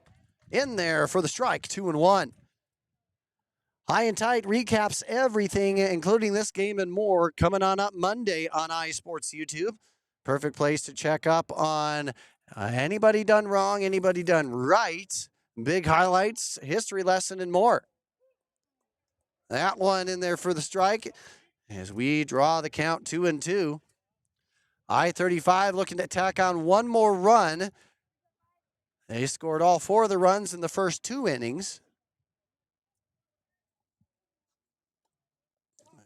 in there for the strike, 2-1. High and Tight recaps everything, including this game and more, coming on up Monday on iSports YouTube. Perfect place to check up on anybody done wrong, anybody done right, big highlights, history lesson, and more. That one in there for the strike as we draw the count 2-2. I-35 looking to tack on one more run. They scored all 4 of the runs in the first 2 innings.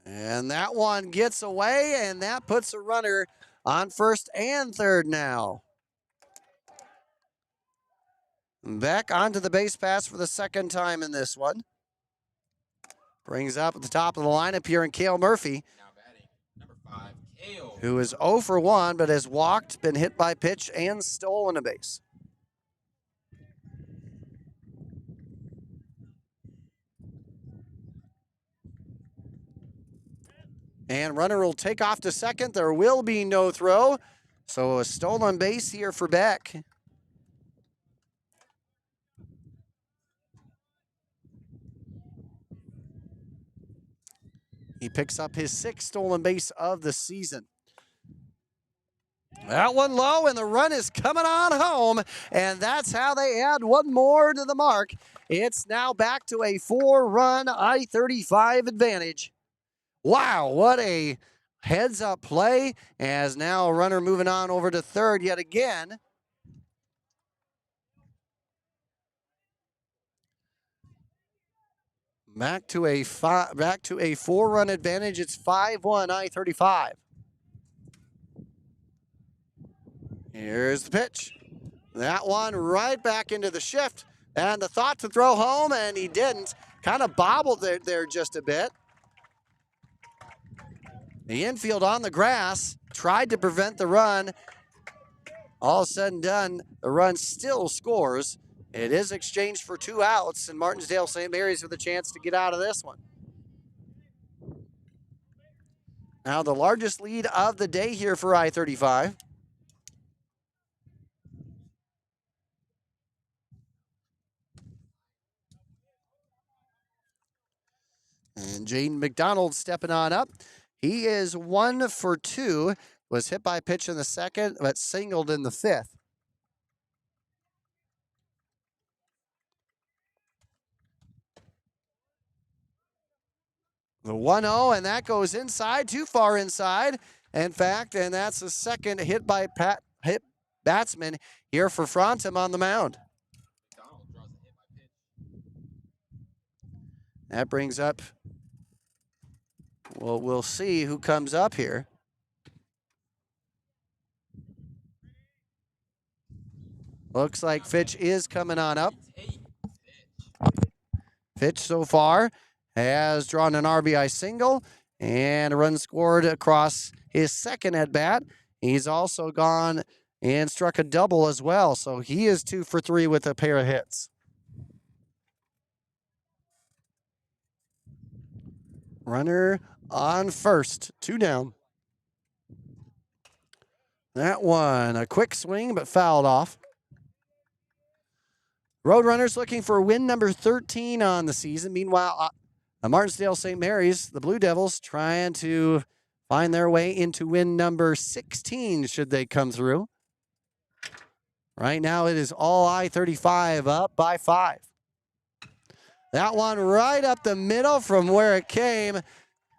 And that one gets away, and that puts a runner on first and third now. Back onto the base pass for the second time in this one. Brings up at the top of the lineup here in Cale Murphy, who is 0 for 1, but has walked, been hit by pitch, and stolen a base. And runner will take off to second. There will be no throw. So a stolen base here for Beck. He picks up his 6th stolen base of the season. That one low, and the run is coming on home, and that's how they add one more to the mark. It's now back to a 4-run I-35 advantage. Wow, what a heads-up play, as now a runner moving on over to third yet again. Back to a 4-run advantage. It's 5-1 I-35. Here's the pitch. That one right back into the shift. And the thought to throw home, and he didn't. Kind of bobbled there just a bit. The infield on the grass tried to prevent the run. All said and done, the run still scores. It is exchanged for 2 outs, and Martensdale St. Mary's with a chance to get out of this one. Now the largest lead of the day here for I-35. And Jaden McDonald stepping on up. He is 1 for 2. Was hit by a pitch in the second, but singled in the 5th. The 1-0, and that goes inside, too far inside. In fact, and that's the second hit batsman here for Frontum on the mound. That brings up, well, we'll see who comes up here. Looks like Fitch is coming on up. Fitch so far has drawn an RBI single and a run scored across his second at bat. He's also gone and struck a double as well. So he is 2 for 3 with a pair of hits. Runner on first, 2 down. That one, a quick swing, but fouled off. Roadrunners looking for win number 13 on the season. Meanwhile, Martensdale St. Mary's, the Blue Devils, trying to find their way into win number 16 should they come through. Right now it is all I-35 up by 5. That one right up the middle from where it came.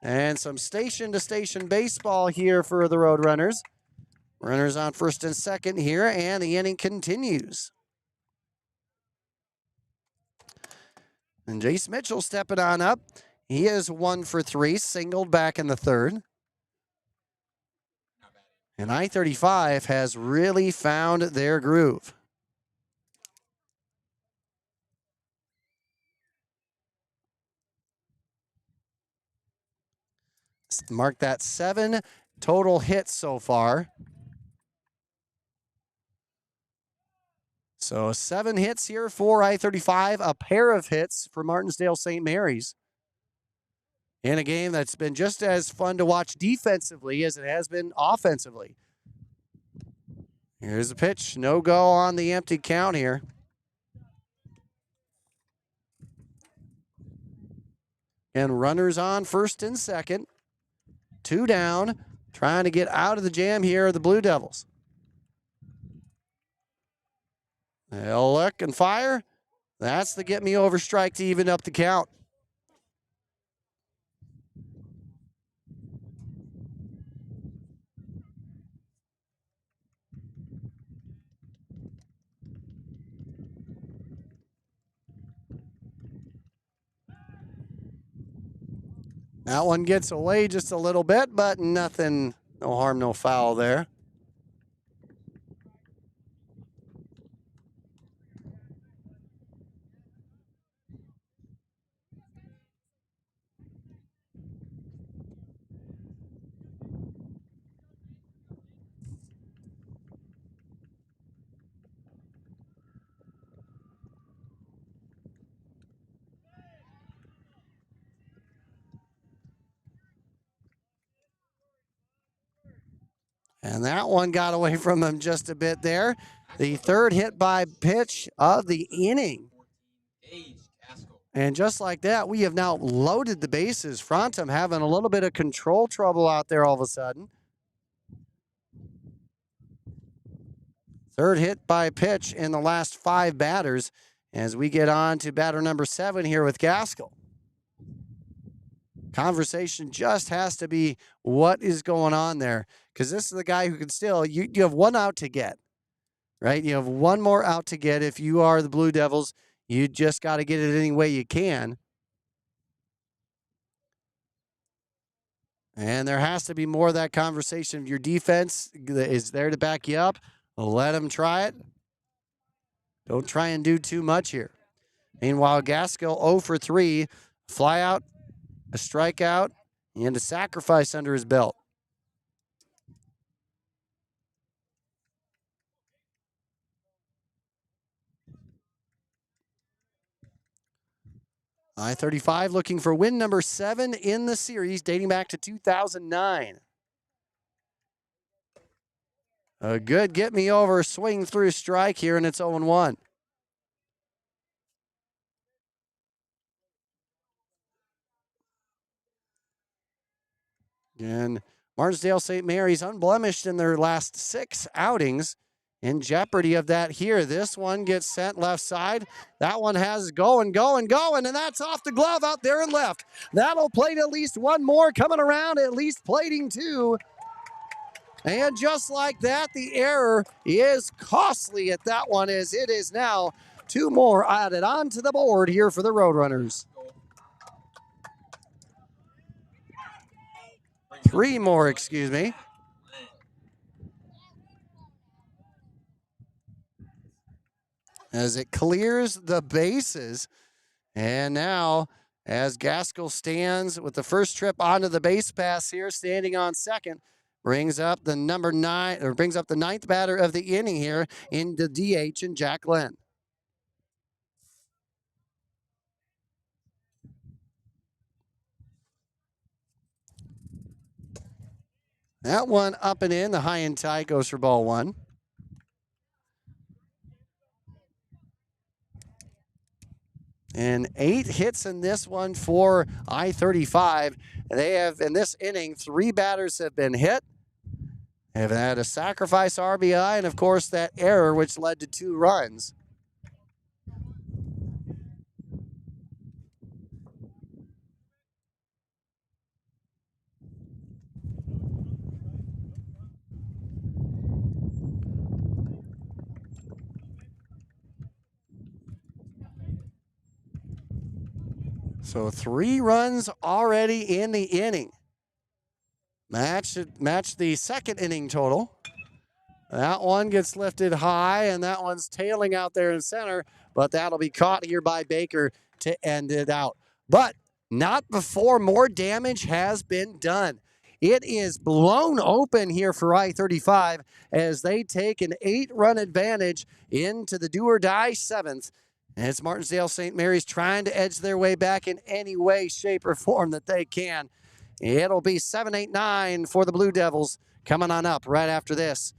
And some station-to-station baseball here for the Roadrunners. Runners on first and second here, and the inning continues. And Jace Mitchell stepping on up. He is 1 for 3, singled back in the 3rd. And I-35 has really found their groove. Mark that 7 total hits so far. So 7 hits here for I-35, a pair of hits for Martensdale St. Mary's. In a game that's been just as fun to watch defensively as it has been offensively. Here's a pitch, no go on the empty count here. And runners on first and second. 2 down, trying to get out of the jam here are the Blue Devils. They'll look and fire. That's the get me over strike to even up the count. That one gets away just a little bit, but nothing, no harm, no foul there. And that one got away from him just a bit there. The third hit by pitch of the inning. And just like that, we have now loaded the bases. Frontum having a little bit of control trouble out there all of a sudden. Third hit by pitch in the last 5 batters as we get on to batter number 7 here with Gaskell. Conversation just has to be what is going on there, because this is the guy who can still, you have 1 out to get, right? You have 1 more out to get if you are the Blue Devils. You just got to get it any way you can. And there has to be more of that conversation. Your defense is there to back you up. Let them try it. Don't try and do too much here. Meanwhile, Gaskell 0 for 3, fly out, a strikeout, and a sacrifice under his belt. I-35 looking for win number 7 in the series, dating back to 2009. A good get me over swing through strike here, and it's 0-1. And Martensdale St. Mary's unblemished in their last 6 outings. In jeopardy of that here. This one gets sent left side. That one has going, and that's off the glove out there and left. That'll plate at least 1 more coming around, at least plating 2. And just like that, the error is costly at that one, as it is now 2 more added onto the board here for the Roadrunners. 3 more, excuse me. As it clears the bases. And now, as Gaskell stands with the first trip onto the base pass here, standing on second, brings up the number 9, or brings up the 9th batter of the inning here in the DH and Jack Glenn. That one up and in, the high and tight goes for ball 1. And 8 hits in this one for I-35. They have, in this inning, 3 batters have been hit. They've had a sacrifice RBI, and of course that error which led to 2 runs. So 3 runs already in the inning. Match the second inning total. That one gets lifted high, and that one's tailing out there in center, but that'll be caught here by Baker to end it out. But not before more damage has been done. It is blown open here for I-35 as they take an 8-run advantage into the do-or-die 7th. And it's Martensdale St. Mary's trying to edge their way back in any way, shape, or form that they can. It'll be 7-8-9 for the Blue Devils coming on up right after this.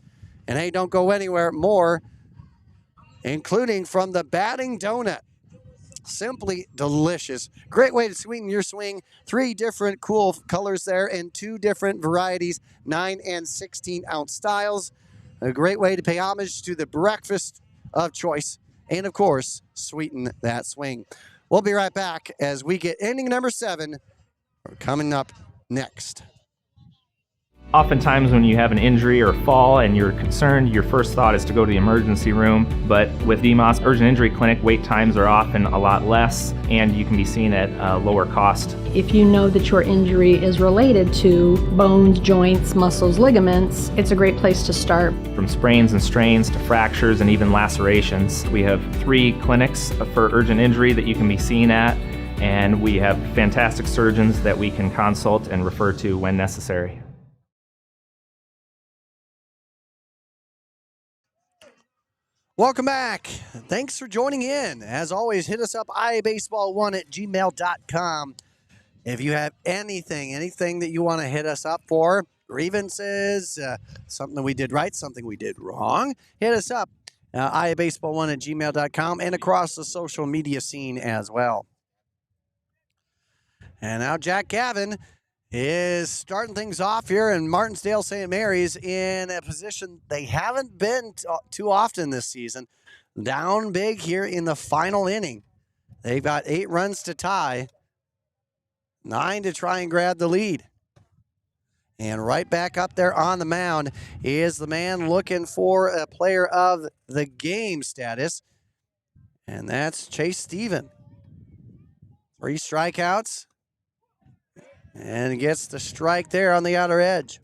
And hey, don't go anywhere. More, including from the batting donut. Simply delicious. Great way to sweeten your swing. 3 different cool colors there and 2 different varieties, 9 and 16 ounce styles. A great way to pay homage to the breakfast of choice and, of course, sweeten that swing. We'll be right back as we get inning number 7 coming up next. Oftentimes when you have an injury or fall and you're concerned, your first thought is to go to the emergency room. But with DMOS Urgent Injury Clinic, wait times are often a lot less and you can be seen at a lower cost. If you know that your injury is related to bones, joints, muscles, ligaments, it's a great place to start. From sprains and strains to fractures and even lacerations, we have 3 clinics for urgent injury that you can be seen at, and we have fantastic surgeons that we can consult and refer to when necessary. Welcome back. Thanks for joining in. As always, hit us up, ibaseball1@gmail.com. If you have anything that you want to hit us up for, grievances, something we did right, something we did wrong, hit us up, ibaseball1@gmail.com, and across the social media scene as well. And now Jack Gavin is starting things off here in Martensdale St. Mary's in a position they haven't been too often this season. Down big here in the final inning. They've got 8 runs to tie, 9 to try and grab the lead. And right back up there on the mound is the man looking for a player of the game status, and that's Chase Stephen. 3 strikeouts. And gets the strike there on the outer edge.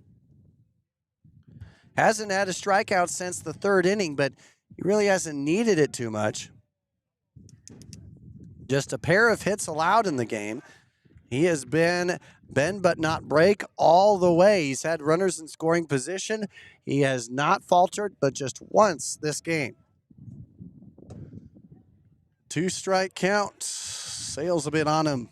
Hasn't had a strikeout since the 3rd inning, but he really hasn't needed it too much. Just a pair of hits allowed in the game. He has been bend but not break all the way. He's had runners in scoring position. He has not faltered, but just once this game. 2-strike count. Sails a bit on him.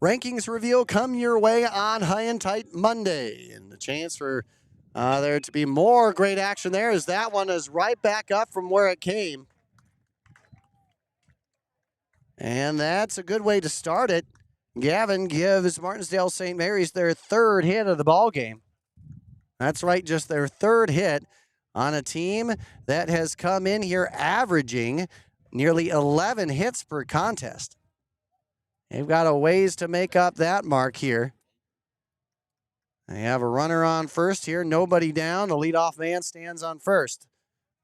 Rankings reveal come your way on High and Tight Monday. And the chance for there to be more great action there as that one is right back up from where it came. And that's a good way to start it. Gavin gives Martensdale St. Mary's their 3rd hit of the ball game. That's right, just their 3rd hit on a team that has come in here averaging nearly 11 hits per contest. They've got a ways to make up that mark here. They have a runner on first here, nobody down. The leadoff man stands on first.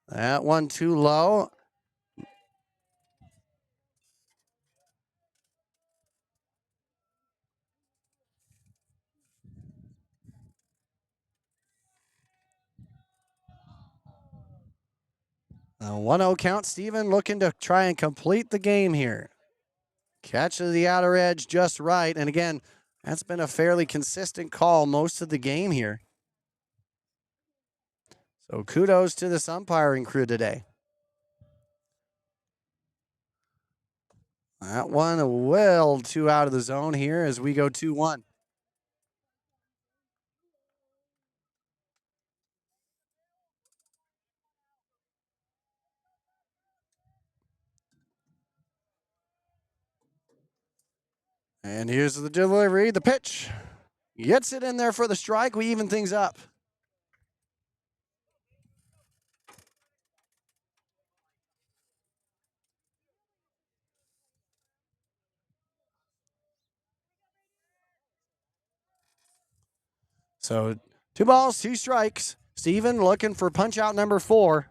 That one too low. A 1-0 count. Stephen looking to try and complete the game here. Catch to the outer edge just right. And again, that's been a fairly consistent call most of the game here. So kudos to this umpiring crew today. That one well too out of the zone here as we go 2-1. And here's the delivery, the pitch. Gets it in there for the strike. We even things up. So 2 balls, 2 strikes. Stephen looking for punch out number 4.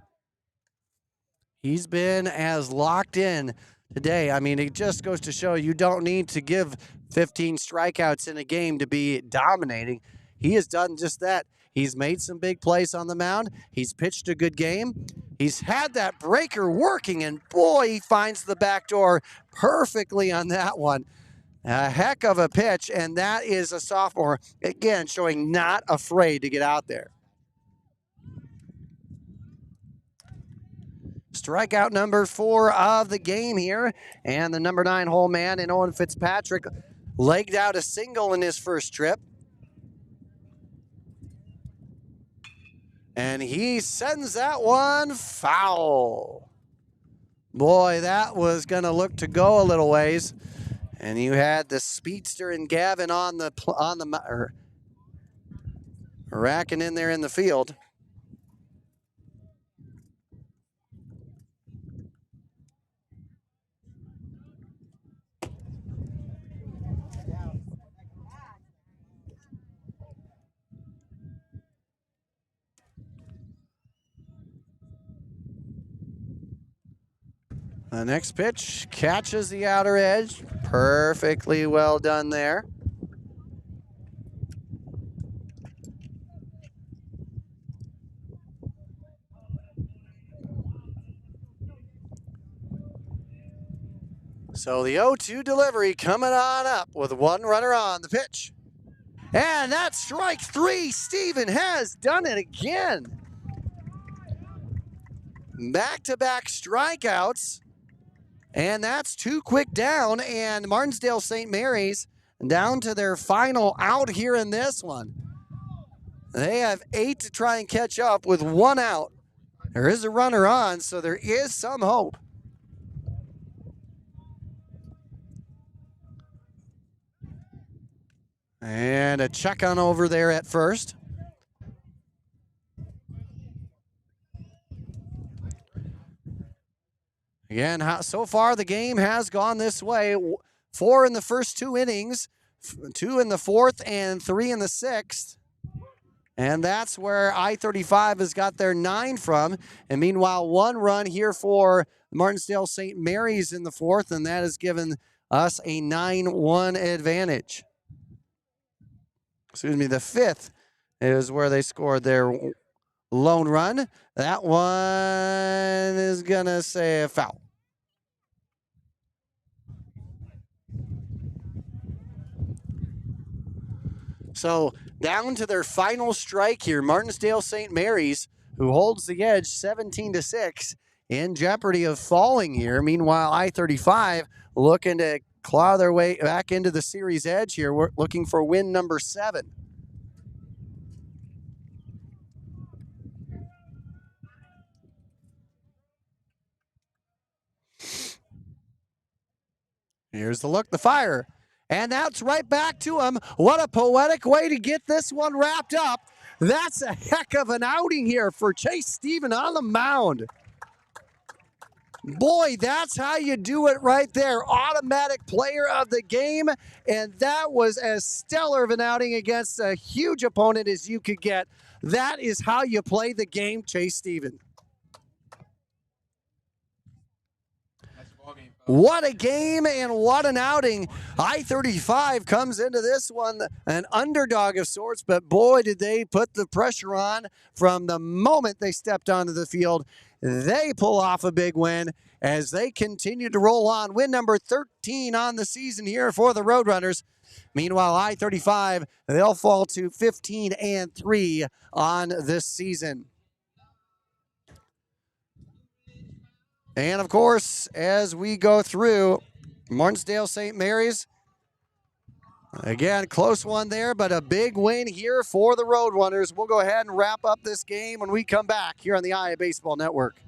He's been as locked in today. I mean, it just goes to show you don't need to give 15 strikeouts in a game to be dominating. He has done just that. He's made some big plays on the mound. He's pitched a good game. He's had that breaker working, and boy, he finds the back door perfectly on that one. A heck of a pitch, and that is a sophomore, again, showing not afraid to get out there. Strikeout number 4 of the game here, and the number 9 hole man in Owen Fitzpatrick legged out a single in his first trip. And he sends that one foul. Boy, that was going to look to go a little ways. And you had the speedster and Gavin on the racking in there in the field. The next pitch catches the outer edge. Perfectly well done there. So the 0-2 delivery coming on up with one runner on the pitch. And that's strike 3. Steven has done it again. Back-to-back strikeouts. And that's 2 quick down, and Martensdale St. Mary's down to their final out here in this one. They have 8 to try and catch up with 1 out. There is a runner on, so there is some hope. And a check on over there at first. Again, so far the game has gone this way. 4 in the first 2 innings, 2 in the 4th, and 3 in the 6th. And that's where I-35 has got their 9 from. And meanwhile, 1 run here for Martensdale St. Mary's in the 4th, and that has given us a 9-1 advantage. Excuse me, the 5th is where they scored their lone run. That one is going to say a foul. So down to their final strike here, Martensdale St. Mary's, who holds the edge 17-6, in jeopardy of falling here. Meanwhile, I-35 looking to claw their way back into the series edge here. We're looking for win number 7. Here's the look, the fire. And that's right back to him. What a poetic way to get this one wrapped up. That's a heck of an outing here for Chase Stephen on the mound. Boy, that's how you do it right there. Automatic player of the game. And that was as stellar of an outing against a huge opponent as you could get. That is how you play the game, Chase Stephen. What a game and what an outing. I-35 comes into this one an underdog of sorts, but boy, did they put the pressure on from the moment they stepped onto the field. They pull off a big win as they continue to roll on. Win number 13 on the season here for the Roadrunners. Meanwhile, I-35, they'll fall to 15-3 on this season. And, of course, as we go through, Martensdale St. Mary's, again, close one there, but a big win here for the Roadrunners. We'll go ahead and wrap up this game when we come back here on the IA Baseball Network.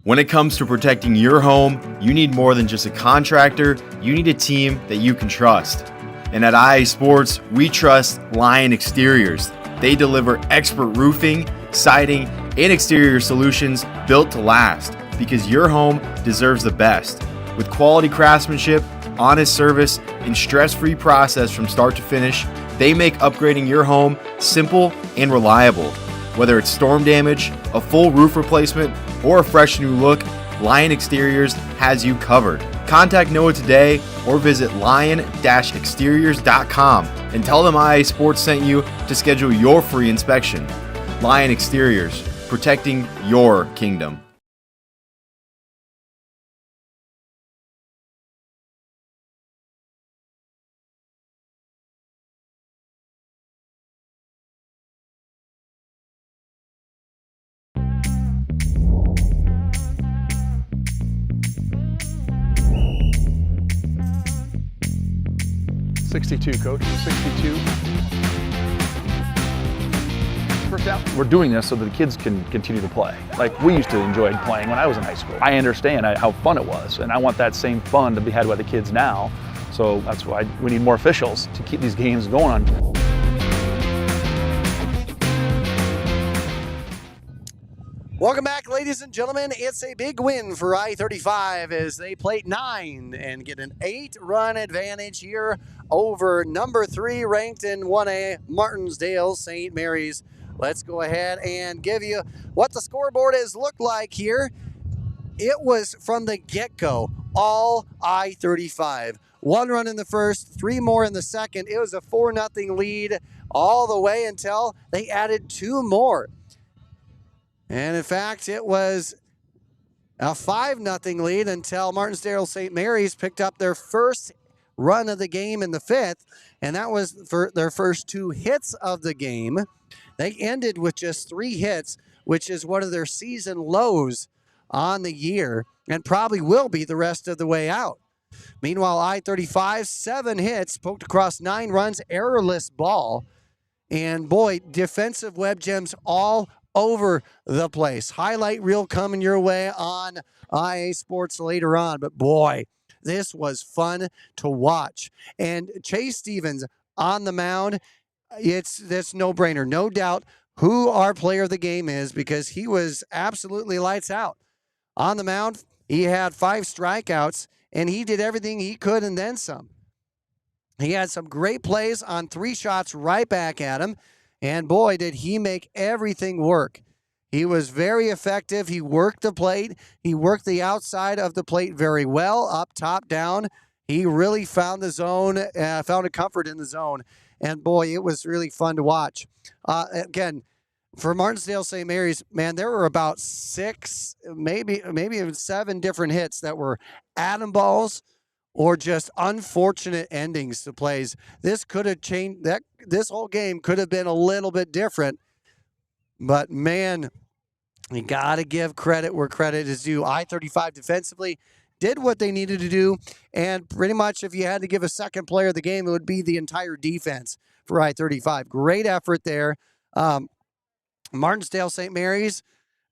When it comes to protecting your home, you need more than just a contractor. You need a team that you can trust. And at IA Sports, we trust Lion Exteriors. They deliver expert roofing, siding, and exterior solutions built to last, because your home deserves the best. With quality craftsmanship, honest service, and stress-free process from start to finish, they make upgrading your home simple and reliable. Whether it's storm damage, a full roof replacement, or a fresh new look, Lion Exteriors has you covered. Contact Noah today or visit lion-exteriors.com and tell them IA Sports sent you to schedule your free inspection. Lion Exteriors, protecting your kingdom. .62, Coach. 62. First down. We're doing this so that the kids can continue to play. Like we used to enjoy playing when I was in high school. I understand how fun it was, and I want that same fun to be had by the kids now. So that's why we need more officials to keep these games going on. Welcome back, ladies and gentlemen. It's a big win for I-35 as they plate 9 and get an 8-run advantage here over number 3 ranked in 1A, Martensdale, St. Mary's. Let's go ahead and give you what the scoreboard has looked like here. It was from the get-go, all I-35. 1 run in the first, 3 more in the second. It was a 4-0 lead all the way until they added 2 more. And in fact, it was a 5-0 lead until Martensdale St. Mary's picked up their first run of the game in the 5th, and that was for their first 2 hits of the game. They ended with just 3 hits, which is one of their season lows on the year, and probably will be the rest of the way out. Meanwhile, I-35, 7 hits, poked across 9 runs, errorless ball. And boy, defensive web gems all over the place. Highlight reel coming your way on IA Sports later on. But boy, this was fun to watch. And Chase Stevens on the mound, it's no-brainer. No doubt who our player of the game is because he was absolutely lights out. On the mound, he had 5 strikeouts, and he did everything he could and then some. He had some great plays on 3 shots right back at him. And boy, did he make everything work. He was very effective. He worked the plate. He worked the outside of the plate very well, up, top, down. He really found the zone, found a comfort in the zone. And boy, it was really fun to watch. Again, for Martensdale St. Mary's, man, there were about 6, maybe even 7 different hits that were atom balls or just unfortunate endings to plays. This could have changed that. This whole game could have been a little bit different, but man, you got to give credit where credit is due. I-35 defensively did what they needed to do, and pretty much if you had to give a second player of the game, it would be the entire defense for I-35. Great effort there. Martensdale St. Mary's,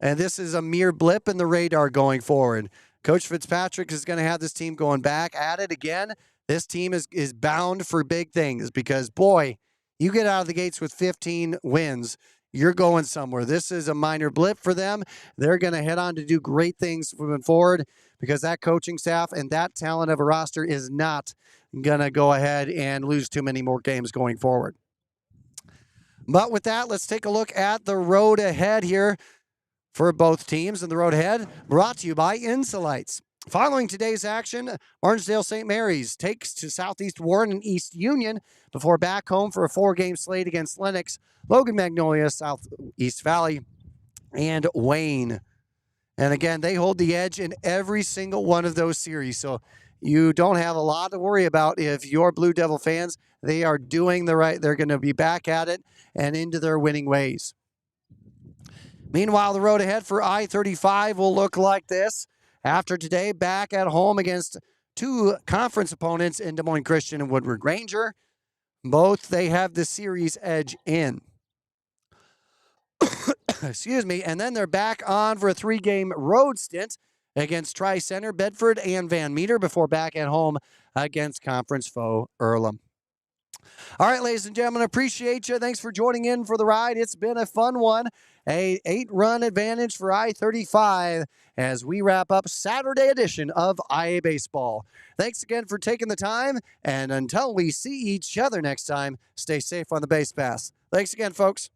and this is a mere blip in the radar going forward. Coach Fitzpatrick is going to have this team going back at it again. This team is bound for big things because, boy, you get out of the gates with 15 wins, you're going somewhere. This is a minor blip for them. They're going to head on to do great things moving forward because that coaching staff and that talent of a roster is not going to go ahead and lose too many more games going forward. But with that, let's take a look at the road ahead here for both teams. And the road ahead brought to you by Insolites. Following today's action, Martensdale St. Mary's takes to Southeast Warren and East Union before back home for a 4-game slate against Lennox, Logan Magnolia, Southeast Valley, and Wayne. And again, they hold the edge in every single one of those series. So you don't have a lot to worry about if you're Blue Devil fans. They are doing the right. They're going to be back at it and into their winning ways. Meanwhile, the road ahead for I-35 will look like this. After today, back at home against 2 conference opponents in Des Moines Christian and Woodward Ranger. Both they have the series edge in. Excuse me. And then they're back on for a 3-game road stint against Tri-Center, Bedford, and Van Meter before back at home against conference foe Earlham. All right, ladies and gentlemen, appreciate you. Thanks for joining in for the ride. It's been a fun one. A 8-run advantage for I-35 as we wrap up Saturday edition of IA Baseball. Thanks again for taking the time, and until we see each other next time, stay safe on the base pass. Thanks again, folks.